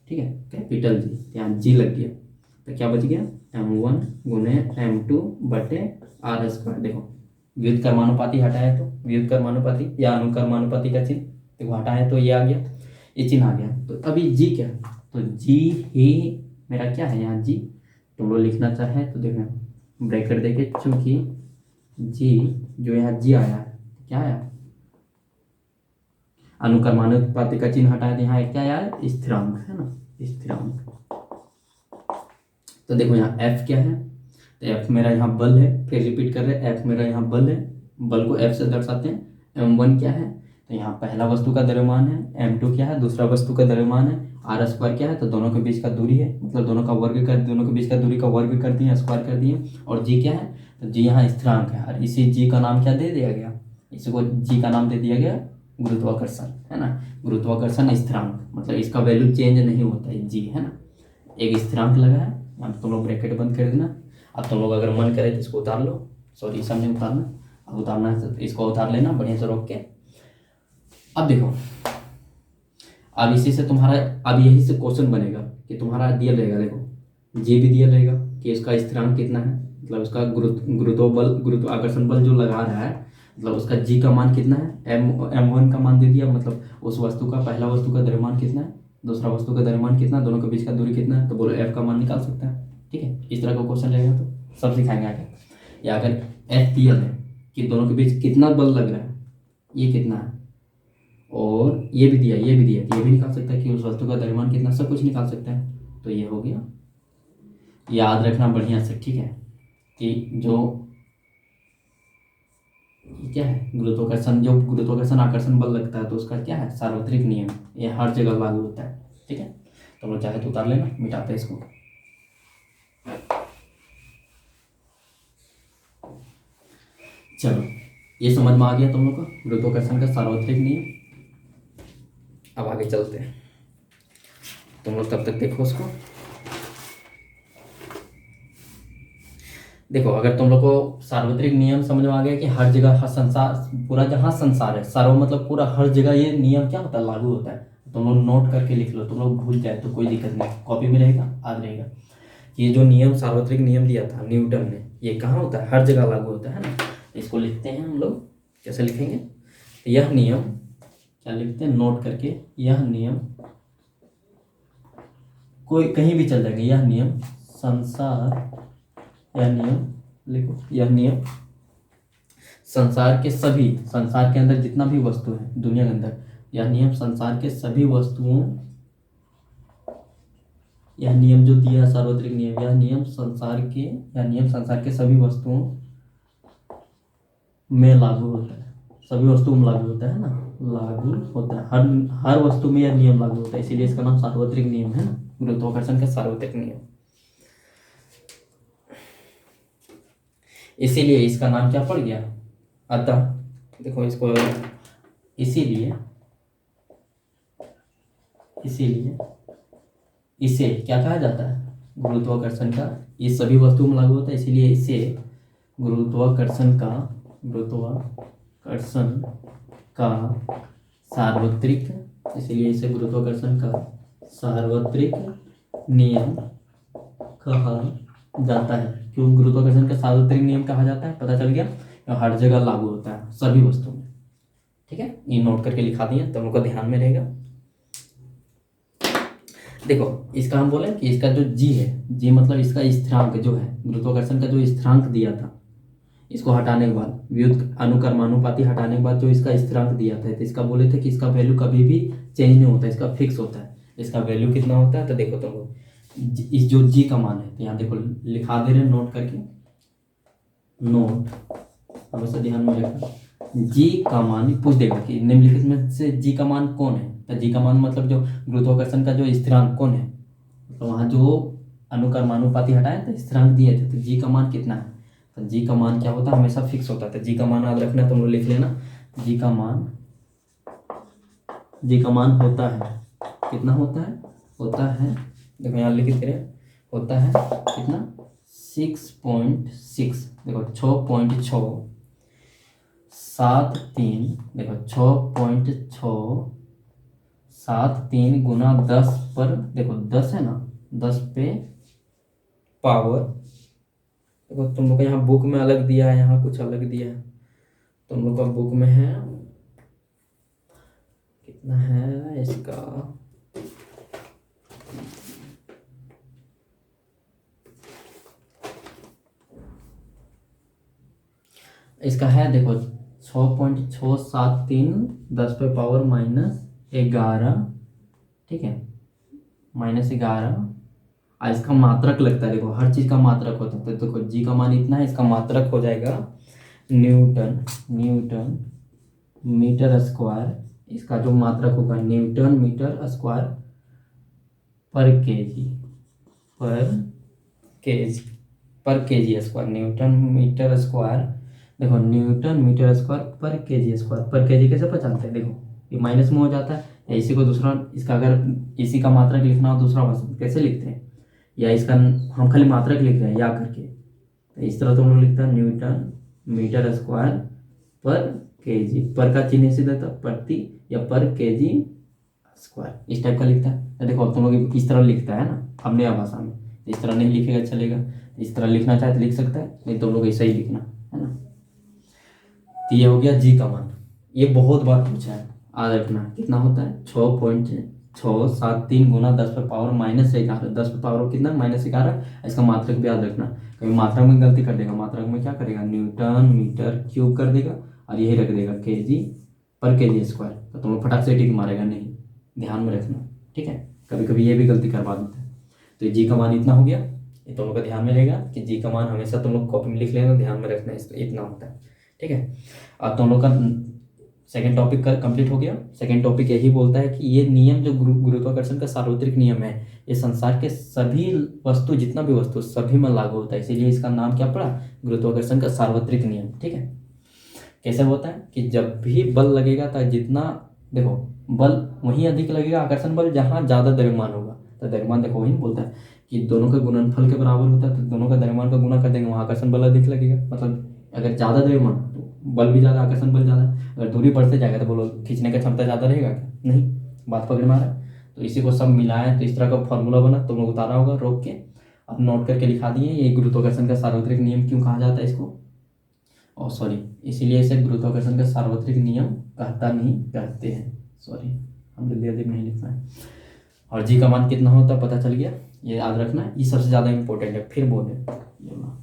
ठीक है, कैपिटल जी, यहाँ जी लग गया। तो क्या बच गया, m1 गुने m2 बटे r²। देखो व्युत्क्रमानुपाती हटाया तो व्युत्क्रमानुपाती या अनुकर्मानुपाती का चिन्ह देखो हटाया तो ये आ गया, ये चिन्ह आ गया। तो अभी जी क्या, तो जी ही मेरा क्या है, यहाँ जी तुम लोग लिखना चाहे तो देखो ब्रैकेट देके, चूंकि जी जो यहाँ जी आया क्या आया, अनुकर्मानुपाती का चिन्ह हटाया तो यहाँ क्या आया, स्थिरांक, है ना, स्थिरांक। तो देखो यहाँ f क्या है, तो f मेरा यहाँ बल है, फिर रिपीट कर रहे हैं f मेरा यहाँ बल है, बल को f से दर्शाते हैं। m1 क्या है, तो यहाँ पहला वस्तु का द्रव्यमान है, m2 क्या है, दूसरा वस्तु का द्रव्यमान है, r² क्या है, तो दोनों के बीच का दूरी है, मतलब दोनों के बीच का दूरी का वर्ग कर दिए, स्क्वायर कर दिए। और g क्या है, तो g यहाँ स्थिरांक है, और इसी g का नाम क्या दे दिया गया, इसको g का नाम दे दिया गया गुरुत्वाकर्षण, है ना, गुरुत्वाकर्षण स्थिरांक, मतलब इसका वैल्यू चेंज नहीं होता है g, है ना, एक स्थिरांक लगा है। अब तुम लोग ब्रैकेट बंद कर देना। अब तुम लोग अगर मन करे तो इसको उतार लो, सॉरी सब नहीं उतारना, अब उतारना है तो इसको उतार लेना बढ़िया से रोक के। अब देखो अब इसी से तुम्हारा, अब यही से क्वेश्चन बनेगा कि तुम्हारा दिया रहेगा, देखो जी भी दिया रहेगा कि इसका स्थिरांक कितना है, मतलब उसका गुरुत्वाकर्षण बल जो लगा रहा है, मतलब उसका जी का मान कितना है, m1 का मान दे दिया, मतलब उस वस्तु का, पहला वस्तु का द्रव्यमान कितना है, दूसरा वस्तु का द्रव्यमान कितना, दोनों के बीच का दूरी कितना है, तो बोलो f का मान निकाल सकता है। ठीक है, इस तरह का क्वेश्चन रहेगा तो सब सिखाएंगे आगे। या अगर f दिया है कि दोनों के बीच कितना बल लग रहा है, ये कितना है, और ये भी दिया, ये भी दिया, तो ये भी निकाल सकता है कि उस वस्तु का द्रव्यमान कितना, सब कुछ निकाल सकता है। तो ये हो गया, याद रखना बढ़िया से, ठीक है, कि जो क्या है गुरुत्वाकर्षण, जो गुरुत्वाकर्षण आकर्षण बल लगता है तो उसका क्या है सार्वत्रिक नियम, ये हर जगह लागू होता है। ठीक है, तुम लोग चाहे तो उतार लेना, मिटाते हैं इसको। चलो ये समझ में आ गया तुम लोग को गुरुत्वाकर्षण का सार्वत्रिक नियम। अब आगे चलते हैं, तुम लोग तब तक देखो उसको। देखो अगर तुम लोग को सार्वत्रिक नियम समझ में आ गया कि हर जगह, हर संसार, पूरा जहाँ संसार है, सर्व मतलब पूरा, हर जगह ये नियम क्या होता है, लागू होता है। तुम लोग नोट करके लिख लो, तुम लोग भूल जाए तो कोई दिक्कत नहीं, कॉपी में रहेगा, याद रहेगा। ये जो नियम, सार्वत्रिक नियम दिया था न्यूटन ने, ये कहाँ होता है, हर जगह लागू होता है ना। इसको लिखते हैं हम लोग, कैसे लिखेंगे, तो यह नियम, क्या लिखते हैं, नोट करके, यह नियम कोई कहीं भी चल जाएगा, यह नियम संसार, यह नियम लिखो, यह नियम संसार के सभी, संसार के अंदर जितना भी वस्तु है दुनिया के अंदर, यह नियम संसार के सभी वस्तुओं, यह नियम जो दिया सार्वत्रिक नियम, यह नियम संसार के, यह नियम संसार के सभी वस्तुओं में लागू होता है। सभी वस्तुओं में लागू होता है ना, लागू होता है, हर हर वस्तु में यह नियम लागू होता है, इसीलिए इसका नाम सार्वत्रिक नियम है ना, गुरुत्वाकर्षण का सार्वत्रिक नियम। इसीलिए इसका नाम क्या पड़ गया, अतः देखो इसको, इसीलिए इसे क्या कहा जाता है, गुरुत्वाकर्षण का, ये सभी वस्तुओं में लागू होता है, इसीलिए इसे गुरुत्वाकर्षण का सार्वत्रिक, इसीलिए इसे गुरुत्वाकर्षण का सार्वत्रिक नियम कहा जाता है। क्यों गुरुत्वाकर्षण का सार्वत्रिक नियम कहा जाता है, पता चल गया, तो हर जगह लागू होता है सभी वस्तुओं में। ठीक है, ये नोट करके लिखा दिए, तुम लोग को ध्यान में रहेगा। देखो इसका हम बोले कि इसका जो जी है, जी मतलब इसका स्थिरांक जो है, गुरुत्वाकर्षण का जो स्थिरांक दिया था, इसको हटाने के बाद, व्युत्क्रम अनुक्रमानुपाती हटाने के बाद जो इसका स्थिरांक दिया था, तो इसका बोले थे कि इसका वैल्यू कभी भी चेंज नहीं होता, इसका फिक्स होता है। इसका वैल्यू कितना होता है, तो देखो तुम लोग, इस जो जी का मान है, तो यहाँ देखो लिखा दे रहे नोट करके, नोट हमेशा ध्यान में रखना, जी का मान पूछ देगा कि निम्नलिखित में से जी का मान कौन है, तो जी का मान मतलब जो गुरुत्वाकर्षण का जो स्थिरांक कौन है, तो वहाँ जो अनुक्रमानुपाती हटाए तो स्थिरांक दिए थे, तो जी का मान कितना है, तो जी का मान क्या होता है, हमेशा फिक्स होता है। तो जी का मान याद रखना, तुम लोग लिख लेना, जी का मान होता है, कितना होता है, देखो यहाँ लिख दे रहे, होता है कितना, 6.6, देखो 6.673, देखो 6.673 गुना 10 पर, देखो 10 है ना, 10 पे पावर, देखो तुम लोग को यहाँ बुक में अलग दिया है, यहाँ कुछ अलग दिया है, तुम लोग का बुक में है कितना है इसका, इसका है देखो 6.673 10 पे पावर -11, ठीक है, -11, इसका मात्रक लगता है, देखो हर चीज़ का मात्रक होता है, तो देखो जी का मान इतना है, इसका मात्रक हो जाएगा न्यूटन मीटर स्क्वायर, इसका जो मात्रक होगा newton metre square per kg square, newton metre square, देखो newton metre square per kg square, per kg कैसे पहचानते हैं, देखो ये माइनस में हो जाता है, या इसी को दूसरा, इसका अगर इसी का मात्रक लिखना हो दूसरा भाषा कैसे लिखते हैं, या इसका हम खाली मात्रक लिख रहे हैं या करके, तो इस तरह तुम लोग लिखता है Newton metre square per KG, पर का चिन्ह सीधा था प्रति, या पर केजी स्क्वायर, इस टाइप का लिखता है। तो देखो तुम लोग इस तरह लिखता है ना अपने भाषा में, इस तरह नहीं लिखेगा चलेगा, इस तरह लिखना चाहे तो लिख सकता है, नहीं तो लोग ऐसा ही लिखना है ना। तो ये हो गया जी का मान, ये बहुत बार पूछा है, याद रखना कितना होता है, 6.673 गुना 10 पे पावर -11, 10 पे पावर कितना -11, इसका मात्रक भी याद रखना, कभी मात्रक में गलती कर देगा, मात्रक में क्या करेगा, न्यूटन मीटर क्यूब कर देगा और यही रख देगा केजी पर केजी स्क्वायर, तो तुम लोग फटाक से टिक मारेगा नहीं, ध्यान में रखना, ठीक है, कभी कभी ये भी गलती करवा देते हैं। तो जी का मान इतना हो गया, ये तुम लोग का ध्यान में रहेगा कि जी का मान हमेशा तुम लोग कॉपी में लिख लेना, ध्यान में रखना, इतना होता है, ठीक है। अब तुम लोग का सेकेंड टॉपिक का कंप्लीट हो गया। सेकेंड टॉपिक यही बोलता है कि ये नियम जो गुरुत्वाकर्षण का सार्वत्रिक नियम है, ये संसार के सभी वस्तु, जितना भी वस्तु, सभी में लागू होता है, इसीलिए इसका नाम क्या पड़ा, गुरुत्वाकर्षण का सार्वत्रिक नियम। ठीक है, कैसे होता है कि जब भी बल लगेगा तो जितना, देखो बल वहीं अधिक लगेगा, आकर्षण बल जहाँ ज़्यादा द्रव्यमान होगा, तो द्रव्यमान देखो वही बोलता है कि दोनों का गुणनफल के बराबर होता है, तो दोनों का द्रव्यमान का गुणा कर देंगे, वहाँ आकर्षण बल अधिक लगेगा। मतलब अगर ज़्यादा द्रव्यमान तो बल भी ज़्यादा, आकर्षण बल ज़्यादा। अगर दूरी बढ़ते जाएगा तो बोलो खींचने का क्षमता ज़्यादा रहेगा क्या, नहीं। बात पकड़ में आ रहा है। तो इसी को सब मिलाएं तो इस तरह का फॉर्मूला बना, तुम लोग उतारा होगा, रोक के अब नोट करके लिखा दिए। ये गुरुत्वाकर्षण का सार्वत्रिक नियम क्यों कहा जाता है इसको, और सॉरी, इसीलिए इसे गुरुत्वाकर्षण का सार्वत्रिक नियम कहता नहीं, कहते हैं, सॉरी हम जल्दी जल्दी नहीं लिखना है। और जी का मान कितना होता है पता चल गया, ये याद रखना, ये सबसे ज़्यादा इंपॉर्टेंट है, फिर बोले ये वाला।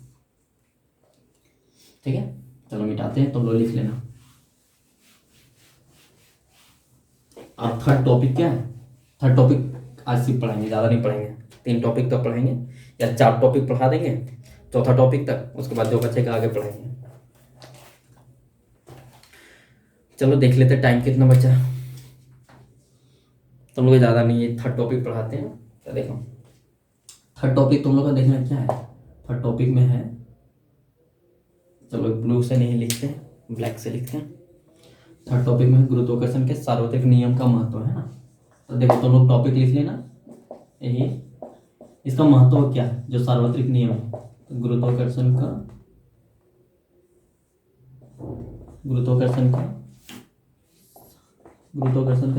ठीक है, चलो मिटाते हैं, तुम लोग लिख लेना। अब थर्ड टॉपिक क्या है, थर्ड टॉपिक आज सिर्फ पढ़ाएंगे, ज़्यादा नहीं पढ़ेंगे, 3 टॉपिक तक पढ़ाएंगे या 4 टॉपिक पढ़ा देंगे चौथा टॉपिक तक, उसके बाद जो बच्चे का आगे पढ़ाएंगे। चलो देख लेते टाइम कितना बचा, तुम लोग ज़्यादा नहीं है, थर्ड टॉपिक पढ़ाते हैं। क्या देखो थर्ड टॉपिक तुम लोग का देखना क्या है, थर्ड टॉपिक में है, चलो ब्लू से नहीं लिखते हैं, ब्लैक से लिखते हैं। थर्ड टॉपिक में गुरुत्वाकर्षण के सार्वत्रिक नियम का महत्व है ना। तो देखो तुम लोग टॉपिक लिख लेना, यही इसका महत्व क्या है, जो सार्वत्रिक नियम है, तो गुरुत्वाकर्षण का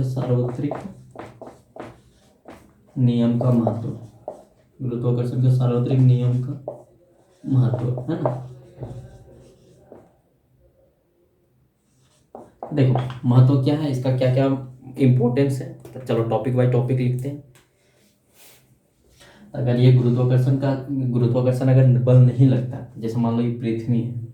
सार्वत्रिक नियम का महत्व, गुरुत्वाकर्षण के सार्वत्रिक नियम का महत्व है ना। देखो महत्व क्या है इसका, क्या क्या इंपॉर्टेंस है, तो चलो टॉपिक बाय टॉपिक लिखते हैं। अगर ये गुरुत्वाकर्षण अगर बल नहीं लगता, जैसे मान लो ये पृथ्वी है,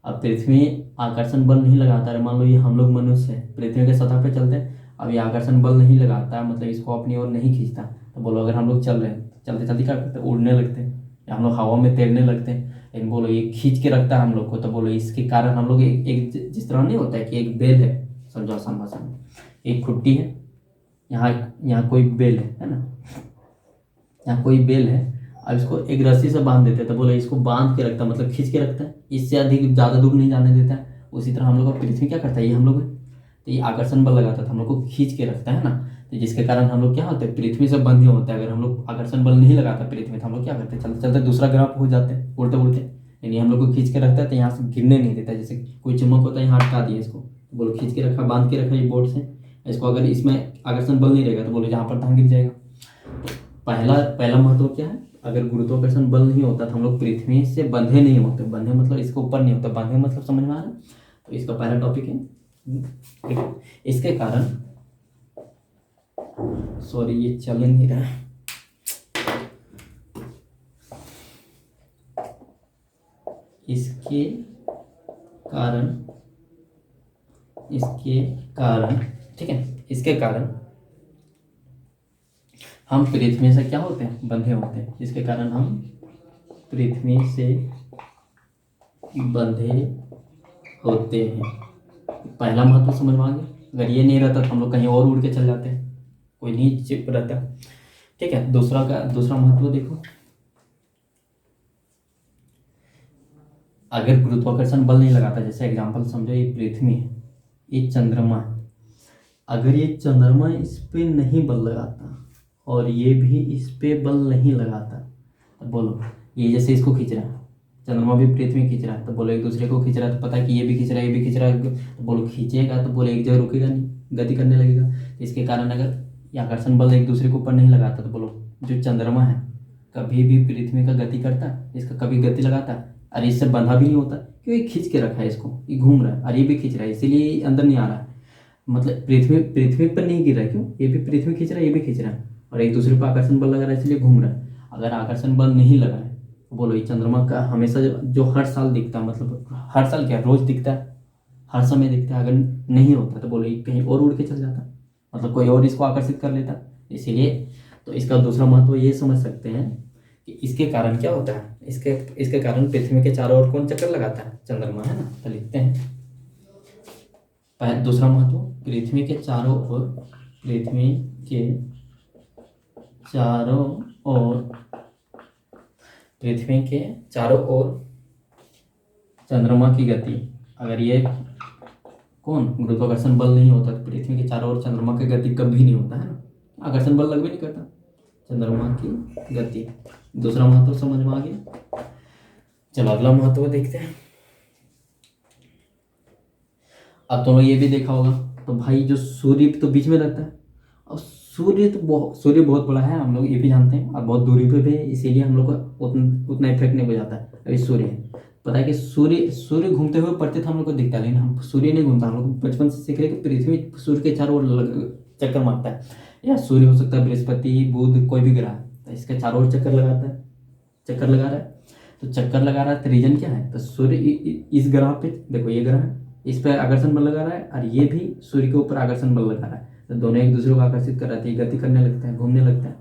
अब पृथ्वी आकर्षण बल नहीं लगाता है, मान लो ये हम लोग मनुष्य है, पृथ्वी के सतह पे चलते हैं, अब ये आकर्षण बल नहीं लगाता, मतलब इसको अपनी ओर नहीं खींचता, तो बोलो अगर हम लोग चल रहे हैं, चलते चलते क्या करते हैं, उड़ने लगते हैं, या हम लोग हवा में तैरने लगते हैं, लेकिन बोलो ये खींच के रखता है हम लोग को, तो बोलो इसके कारण हम लोग एक जिस तरह नहीं होता है कि एक बेल है, समझो आसान भाषा में, एक खुट्टी है, यहाँ कोई बेल है ना, यहाँ कोई बेल है, अब इसको एक रस्सी से बांध देते हैं, तो बोले इसको बांध के रखता है, मतलब खींच के रखता है, इससे अधिक ज़्यादा दूर नहीं जाने देता है। उसी तरह हम लोग का पृथ्वी क्या करता है, ये हम लोग तो ये आकर्षण बल लगाता था, हम लोग को खींच के रखता है ना, तो जिसके कारण हम लोग क्या होते हैं, पृथ्वी से बंधे होते हैं। अगर हम लोग आकर्षण बल नहीं लगाता पृथ्वी, तो हम लोग क्या करते हैं, चलते चलते दूसरा ग्रह पर हो जाते हैं, उड़ते उड़ते, यानी हम लोग को खींच के रखता है, तो यहाँ से गिरने नहीं देता। जैसे कोई चुम्बक होता है, यहाँ हटा दिया इसको, तो बोलो खींच के रखा, बांध के रखा ये बोर्ड से, इसको अगर इसमें आकर्षण बल नहीं रहेगा तो बोलो जहाँ पर तहाँ गिर जाएगा। पहला महत्व क्या है, अगर गुरुत्वाकर्षण बल नहीं होता तो हम लोग पृथ्वी से बंधे नहीं होते, बंधे मतलब इसके ऊपर नहीं होता, बंधे मतलब समझ में आ रहा है। तो इसका पहला टॉपिक है, देखो इसके कारण, सॉरी ये चल नहीं रहा है, इसके कारण ठीक है, इसके कारण हम पृथ्वी से क्या होते हैं, बंधे होते हैं, जिसके कारण हम पृथ्वी से बंधे होते हैं। पहला महत्व समझ में आ गया। अगर ये नहीं रहता तो हम लोग कहीं और उड़ के चल जाते हैं, कोई नहीं चिप रहता। ठीक है, दूसरा महत्व देखो, अगर गुरुत्वाकर्षण बल नहीं लगाता, जैसे एग्जांपल समझो ये पृथ्वी है, ये चंद्रमा है, अगर ये चंद्रमा इस पे नहीं बल लगाता और ये भी इस पे बल नहीं लगाता, तो बोलो ये जैसे इसको खींच रहा है, चंद्रमा भी पृथ्वी खींच रहा है, तो बोलो एक दूसरे को खींच रहा है, तो पता है कि ये भी खींच रहा है, ये भी खींच रहा है, तो बोलो खींचेगा तो बोलो एक जगह रुकेगा नहीं, गति करने लगेगा। तो इसके कारण अगर ये आकर्षण बल एक दूसरे के ऊपर नहीं लगाता, तो बोलो जो चंद्रमा है कभी भी पृथ्वी का गति करता, इसका कभी गति लगाता, और इससे बंधा भी नहीं होता, क्योंकि खींच के रखा है इसको, ये घूम रहा है और ये भी खींच रहा है, इसीलिए अंदर नहीं आ रहा है, मतलब पृथ्वी पर नहीं गिर रहा है, क्यों, ये भी पृथ्वी खींच रहा है, ये भी खींच रहा है, और एक दूसरे पर आकर्षण बल लगा रहा है, इसलिए घूम रहा है। अगर आकर्षण बल नहीं लगा है तो बोलो ये चंद्रमा का हमेशा जो हर साल दिखता है, मतलब हर साल क्या रोज दिखता है, हर समय दिखता है, अगर नहीं होता तो बोलो ये कहीं और उड़ के चल जाता, मतलब कोई और इसको आकर्षित कर लेता। इसीलिए तो इसका दूसरा महत्व ये समझ सकते हैं कि इसके कारण क्या होता है, इसके कारण पृथ्वी के चारों ओर कौन चक्कर लगाता है, चंद्रमा है ना। तो लिखते हैं दूसरा महत्व, पृथ्वी के चारों ओर, पृथ्वी के चारों ओर, पृथ्वी के चारों ओर चंद्रमा की गति। अगर ये कौन गुरुत्वाकर्षण बल नहीं होता तो पृथ्वी के चारों ओर चंद्रमा की गति कभी नहीं होता है ना, आकर्षण बल लग भी नहीं करता, चंद्रमा की गति। दूसरा महत्व समझ में आ गया। चलो अगला महत्व देखते हैं। अब तो ये भी देखा होगा, तो भाई जो सूर्य तो बीच में रहता है, और सूर्य बहुत बड़ा है, हम लोग ये भी जानते हैं, और बहुत दूरी पे भी है, इसीलिए हम लोग को उतना इफेक्ट नहीं हो जाता है। अभी सूर्य है, पता है कि सूर्य घूमते हुए पड़ते थे हम लोग को दिखता है, लेकिन हम सूर्य नहीं घूमता। हम लोग बचपन से सीख रहे कि पृथ्वी सूर्य के चारों ओर चक्कर मारता है, या सूर्य हो सकता है बृहस्पति बुध कोई भी ग्रह, तो इसके चारों ओर चक्कर लगाता है, चक्कर लगा रहा है। तो चक्कर लगा रहा है तो रीजन क्या है, तो सूर्य इस ग्रह पे, देखो ये ग्रह है, इस पर आकर्षण बल लगा रहा है, और ये भी सूर्य के ऊपर आकर्षण बल लगा रहा है, तो दोनों एक दूसरे को आकर्षित कर रहे थे, गति करने लगते हैं, घूमने लगते हैं।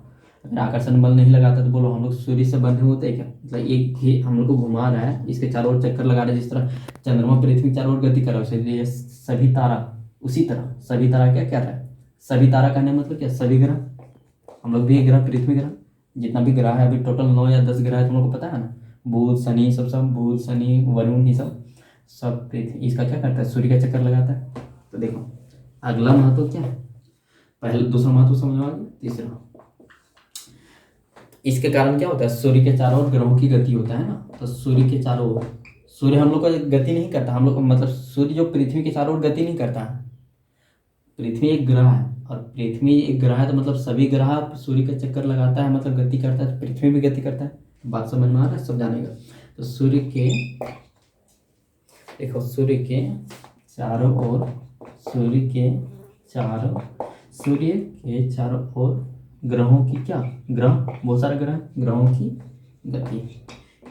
अगर आकर्षण बल नहीं लगाता तो बोलो हम लोग सूर्य से बंधे होते हैं क्या, मतलब एक ही हम लोग को घुमा रहा है, इसके चारों ओर चक्कर लगा रहा है, जिस तरह चंद्रमा पृथ्वी चारों ओर गति कर रहा है, इसलिए सभी तारा उसी तरह, सभी तारा क्या कर रहा है, सभी तारा कहने मतलब क्या, सभी ग्रह, हम लोग भी एक ग्रह पृथ्वी ग्रह, जितना भी ग्रह है, अभी टोटल 9 या 10 ग्रह है, तुम लोग को पता है ना, बुध शनि सब बुध शनि वरुण ये सब पृथ्वी, इसका क्या करता है, सूर्य का चक्कर लगाता है। तो देखो अगला महत्व क्या है, पहले दूसरा महत्व समझ में आ गया। तीसरा, इसके कारण क्या होता है, सूर्य के चारों ओर ग्रहों की गति होता है ना, तो सूर्य के चारों ओर, सूर्य हम लोग का गति नहीं करता, हम लोग मतलब सूर्य जो पृथ्वी के चारों ओर गति नहीं करता है, पृथ्वी एक ग्रह है, और पृथ्वी एक ग्रह है तो मतलब सभी ग्रह सूर्य का चक्कर लगाता है, मतलब गति करता है, तो पृथ्वी भी गति करता है। बात समझ में आ रहा है, सब जानेगा। तो सूर्य के, देखो सूर्य के चारों ओर, सूर्य के चारों ओर ग्रहों की क्या, ग्रह बहुत सारे ग्रह, ग्रहों की गति।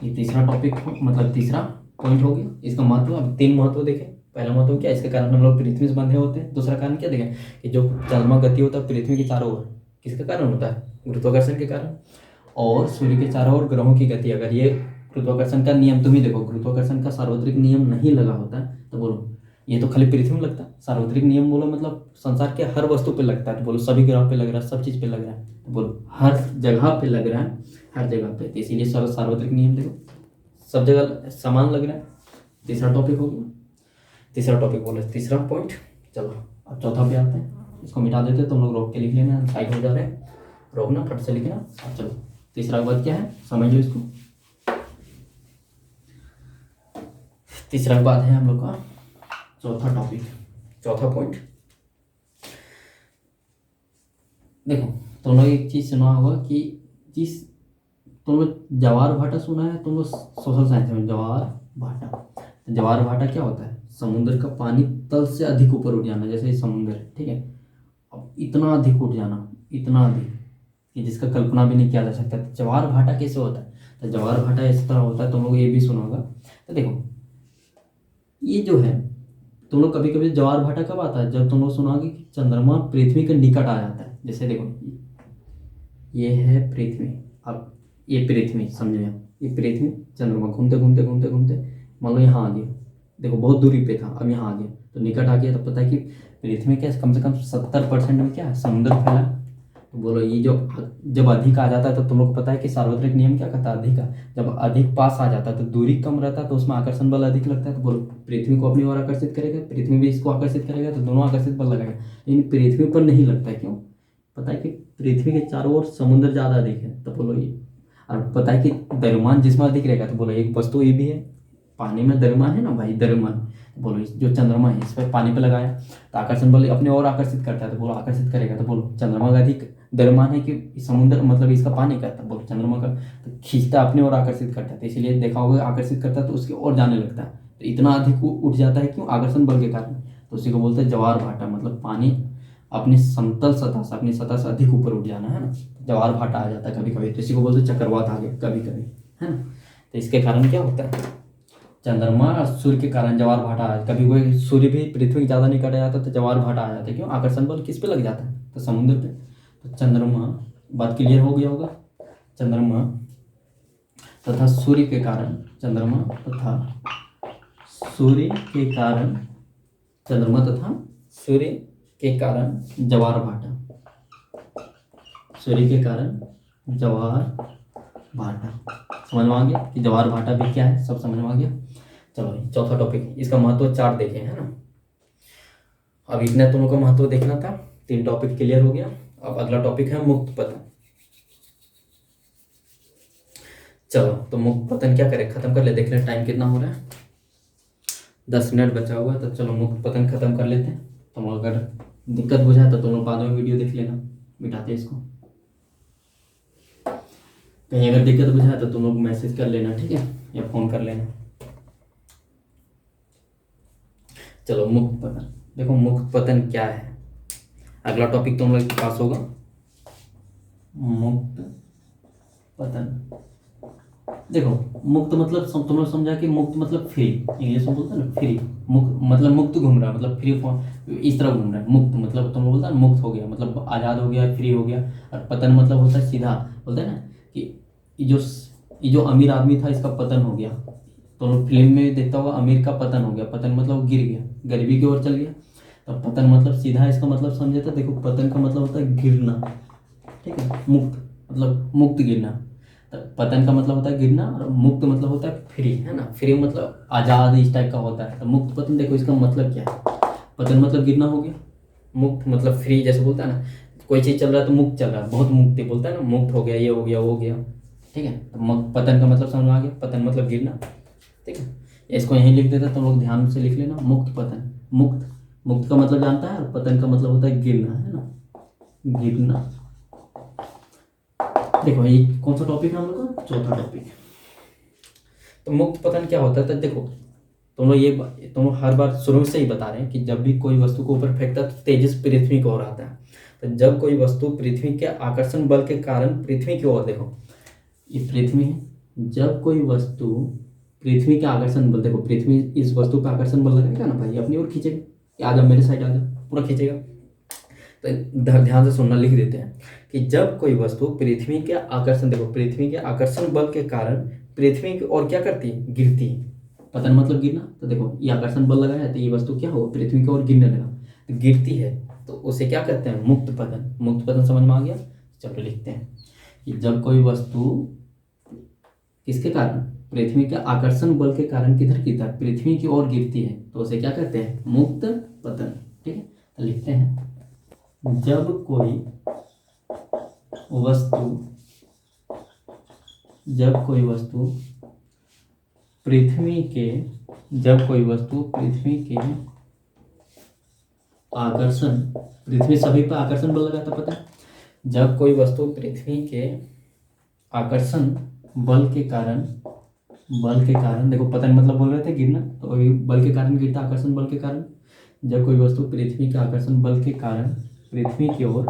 ये तीसरा टॉपिक मतलब तीसरा पॉइंट हो गया, इसका महत्व। अब 3 महत्व देखें। पहला महत्व क्या, इसके कारण हम लोग पृथ्वी से बंधे होते हैं। दूसरा कारण क्या देखें, कि जो चंद्रमा गति होता है पृथ्वी के चारों ओर, किसके कारण होता है, गुरुत्वाकर्षण के कारण। और सूर्य के चारों ओर ग्रहों की गति, अगर ये गुरुत्वाकर्षण का नियम, तुम ही देखो गुरुत्वाकर्षण का सार्वत्रिक नियम नहीं लगा होता है तो बोलो ये तो खाली पृथ्वी में लगता है, सार्वत्रिक नियम बोलो मतलब संसार के हर वस्तु पे लगता है, तो बोलो सभी ग्रह पे लग रहा है, सब चीज़ पे लग रहा है, तो बोलो हर जगह पे लग रहा है, हर जगह पे, तो इसीलिए सार्वत्रिक नियम देखो सब जगह समान लग रहा है। तीसरा टॉपिक हो गया, तीसरा टॉपिक बोले तीसरा पॉइंट। चलो अब चौथा पे आते हैं, इसको मिटा देते हैं, तुम लोग रोक के लिख लेना, साइड हो जा रहे हैं, रोकना फट से लिखना। अब चलो तीसरा बात क्या है, समझ लो इसको। तीसरा बात है हम लोग का चौथा टॉपिक, चौथा पॉइंट। देखो तुम लोग एक चीज़ सुना होगा कि जिस, तुम लोग ज्वार भाटा सुना है, तुम लोग सोशल साइंस में, ज्वार भाटा। तो ज्वार भाटा क्या होता है, समुद्र का पानी तल से अधिक ऊपर उठ जाना, जैसे समुद्र है, ठीक है, अब इतना अधिक उठ जाना, इतना अधिक कि जिसका कल्पना भी नहीं किया जा सकता। तो ज्वार भाटा कैसे होता है, तो ज्वार भाटा इस तरह होता है, तुम लोग ये भी सुना होगा। तो देखो ये जो है, तुम लोग कभी कभी ज्वार भाटा कब आता है, जब तुम लोग सुनाओगे कि चंद्रमा पृथ्वी के निकट आ जाता है। जैसे देखो ये है पृथ्वी, अब ये पृथ्वी समझ में, ये पृथ्वी चंद्रमा घूमते घूमते घूमते घूमते मान लो यहाँ आ गया, देखो बहुत दूरी पे था, अब यहाँ आ गया, तो निकट आ गया, तो पता है कि पृथ्वी के कम से कम 70% में क्या है, समुद्र फैला। तो बोलो ये जो जब अधिक आ जाता है तो तुम लोग को पता है कि सार्वत्रिक नियम क्या कहता है, अधिक का जब अधिक पास आ जाता है तो दूरी कम रहता है, तो उसमें आकर्षण बल अधिक लगता है, तो बोलो पृथ्वी को अपनी ओर आकर्षित करेगा, पृथ्वी भी इसको आकर्षित करेगा, तो दोनों आकर्षित बल लगेगा। लेकिन पृथ्वी पर नहीं लगता है, क्यों, पता है कि पृथ्वी के चारों ओर समुद्र ज़्यादा अधिक है, तो बोलो ये, और पता है कि द्रव्यमान जिसमें अधिक रहेगा, तो बोलो एक वस्तु ये भी है, पानी में द्रव्यमान है ना भाई, द्रव्यमान, तो बोलो जो चंद्रमा है इस पर पानी पे लगाया तो आकर्षण बल अपने और आकर्षित करता है, तो बोलो आकर्षित करेगा, तो बोलो चंद्रमा का अधिक द्रव्यमान है कि समुद्र मतलब इसका पानी करता है, बोलो चंद्रमा का तो खींचता अपने और आकर्षित करता है, तो इसीलिए देखा होगा आकर्षित करता है तो उसकी ओर जाने लगता है, तो इतना अधिक उठ जाता है क्यों, आकर्षण बल के कारण। तो उसी को बोलते हैं ज्वार भाटा, मतलब पानी अपनी समतल सतह से, अपनी सतह से अधिक ऊपर उठ जाना है ना, ज्वार भाटा आ जाता है कभी कभी, तो इसी को बोलते हैं चक्रवात आ गया कभी कभी, है ना। तो इसके कारण क्या होता है, चंद्रमा और सूर्य के कारण ज्वार भाटा आ, कभी कोई सूर्य भी पृथ्वी के ज़्यादा निकट आ जाता है तो ज्वार भाटा आ जाता है, क्यों, आकर्षण बल किस पे लग जाता है, तो समुद्र पे। तो चंद्रमा, बात क्लियर हो गया होगा, चंद्रमा तथा सूर्य के कारण, चंद्रमा तथा सूर्य के कारण चंद्रमा तथा सूर्य के कारण ज्वार भाटा, सूर्य के कारण ज्वार भाटा। समझ में आ गया कि ज्वार भाटा भी क्या है, सब समझ में आ गया। चलो चौथा टॉपिक, इसका महत्व 4 देखे है ना। अब इतना दोनों का महत्व देखना था, 3 टॉपिक क्लियर हो गया। अब अगला टॉपिक है मुक्त पतन। चलो तो मुक्त पतन क्या करें, खत्म कर ले, देख ले टाइम कितना हो रहा है, 10 मिनट बचा हुआ है। तो चलो मुक्त पतन खत्म कर लेते हैं। तुम अगर दिक्कत बुझाए तो तुम लोग बाद में वीडियो देख लेना, मिटाते इसको। कहीं अगर दिक्कत बुझाए तो तुम लोग मैसेज कर लेना, ठीक है, या फोन कर लेना। चलो मुक्त पतन, देखो मुक्त पतन क्या है, अगला टॉपिक तुम लोग के पास होगा मुक्त पतन। देखो मुक्त मतलब तुम लोग समझा कि मुक्त मतलब फ्री, इंग्लिश में बोलता है ना फ्री। मुक्त मतलब मुक्त घूम रहा है, मतलब फ्री फॉर्म इस तरह घूम रहा है। मुक्त मतलब तुम लोग बोलता है मुक्त हो गया, मतलब आज़ाद हो गया, फ्री हो गया। और पतन मतलब होता है सीधा, बोलते हैं ना कि ये जो अमीर आदमी था इसका पतन हो गया। तो लोग फिल्म में देखता होगा अमीर का पतन हो गया, पतन मतलब गिर गया, गरीबी की ओर चल गया। तो पतन मतलब सीधा इसका मतलब समझे तो देखो पतन का मतलब होता है गिरना, ठीक है। मुक्त मतलब मुक्त गिरना, तो पतन का मतलब होता है गिरना, और मुक्त मतलब होता है फ्री, है ना। फ्री मतलब आज़ाद इस टाइप का होता है। तो मुक्त पतन देखो इसका मतलब क्या है, पतन मतलब गिरना हो गया, मुक्त मतलब फ्री, जैसे बोलता है ना कोई चीज़ चल रहा है तो मुक्त चल रहा है, बहुत मुक्ति बोलता है ना, मुक्त हो गया, ये हो गया, वो हो गया, ठीक है। तो पतन का मतलब समझ में आ गया, पतन मतलब गिरना, ठीक है। इसको यहीं लिख देते तो लोग ध्यान से लिख लेना, मुक्त पतन। मुक्त, मुक्त का मतलब जानता है, और पतन का मतलब होता है गिरना, है ना, गिरना। देखो ये कौन सा टॉपिक है हम लोग का, चौथा टॉपिक। तो मुक्त पतन क्या होता है, तो देखो तुम लोग हर बार शुरू से ही बता रहे हैं कि जब भी कोई वस्तु को ऊपर फेंकता है तो तेजस पृथ्वी की ओर आता है। तो जब कोई वस्तु पृथ्वी के आकर्षण बल के कारण पृथ्वी की ओर, देखो ये पृथ्वी है, जब कोई वस्तु पृथ्वी के आकर्षण बल, देखो पृथ्वी इस वस्तु पर आकर्षण बल लगाएगा ना भाई, अपनी ओर खींचेगा, आ जाओ मेरे साइड आ जाओ, पूरा खींचेगा। तो ध्यान से सुनना, लिख देते हैं कि जब कोई वस्तु पृथ्वी के आकर्षण, देखो पृथ्वी के आकर्षण बल के कारण पृथ्वी की ओर क्या करती है, गिरती है। पतन मतलब गिरना, तो देखो ये आकर्षण बल लगा है तो ये वस्तु क्या हो, पृथ्वी की ओर गिरने लगा, तो गिरती है, तो उसे क्या कहते हैं, मुक्त पतन। मुक्त पतन समझ में आ गया। चलो लिखते हैं कि जब कोई वस्तु किसके कारण, पृथ्वी के आकर्षण बल के कारण किधर गिरता है, पृथ्वी की ओर गिरती है, तो उसे क्या कहते हैं, मुक्त पतन, ठीक है। तो लिखते हैं जब कोई वस्तु पृथ्वी के, जब कोई वस्तु पृथ्वी के आकर्षण, पृथ्वी सभी पर आकर्षण बल लगाता, पता है। जब कोई वस्तु पृथ्वी के आकर्षण बल के कारण, देखो पतन मतलब बोल रहे थे गिरना, तो अभी बल के कारण गिरता, आकर्षण बल के कारण। जब कोई वस्तु पृथ्वी के आकर्षण बल के कारण पृथ्वी की ओर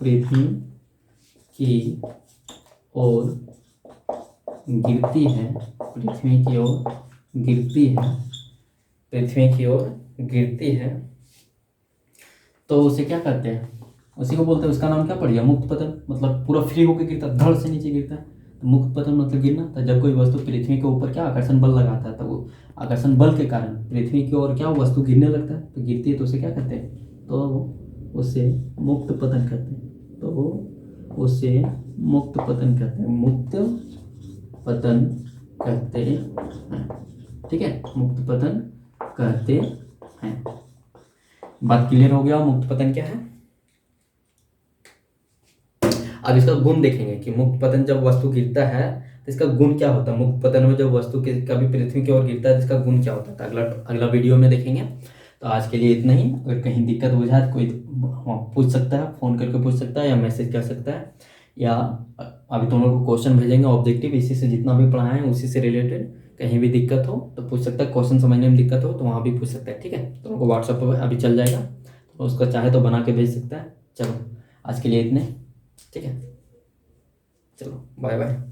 पृथ्वी की ओर गिरती है, पृथ्वी की ओर गिरती है, पृथ्वी की ओर गिरती है, तो उसे क्या कहते हैं, उसी को बोलते हैं, उसका नाम क्या पड़ गया, मुक्त पतन। मतलब पूरा फ्री होकर गिरता, धड़ से नीचे गिरता है, तो मुक्त पतन मतलब गिरना। तो जब कोई वस्तु पृथ्वी के ऊपर क्या आकर्षण बल लगाता है, तो वो आकर्षण बल के कारण पृथ्वी की ओर क्या वस्तु गिरने लगता है, तो गिरती है, तो उसे क्या कहते हैं, तो उसे मुक्त पतन कहते हैं। तो उसे मुक्त पतन कहते हैं, मुक्त पतन कहते हैं, ठीक है, मुक्त पतन कहते हैं। बात क्लियर हो गया, मुक्त पतन क्या है। अब इसका गुण देखेंगे कि मुक्त पतन जब वस्तु गिरता है तो इसका गुण क्या होता है। मुक्त पतन में जब वस्तु कभी पृथ्वी की ओर गिरता है तो इसका गुण क्या होता है, तो अगला वीडियो में देखेंगे। तो आज के लिए इतना ही। अगर कहीं दिक्कत बुझाए तो कोई पूछ सकता है, फ़ोन करके पूछ सकता है, या मैसेज कर सकता है, या अभी तुम लोग को क्वेश्चन भेजेंगे ऑब्जेक्टिव, इसी से जितना भी पढ़ाए हैं उसी से रिलेटेड। कहीं भी दिक्कत हो तो पूछ सकता है, क्वेश्चन समझने में दिक्कत हो तो वहाँ भी पूछ सकता है, ठीक है। तो उनको व्हाट्सएप पर अभी चल जाएगा, तो उसका चाहे तो बना के भेज सकता है। चलो आज के लिए इतने, ठीक है, चलो बाय बाय।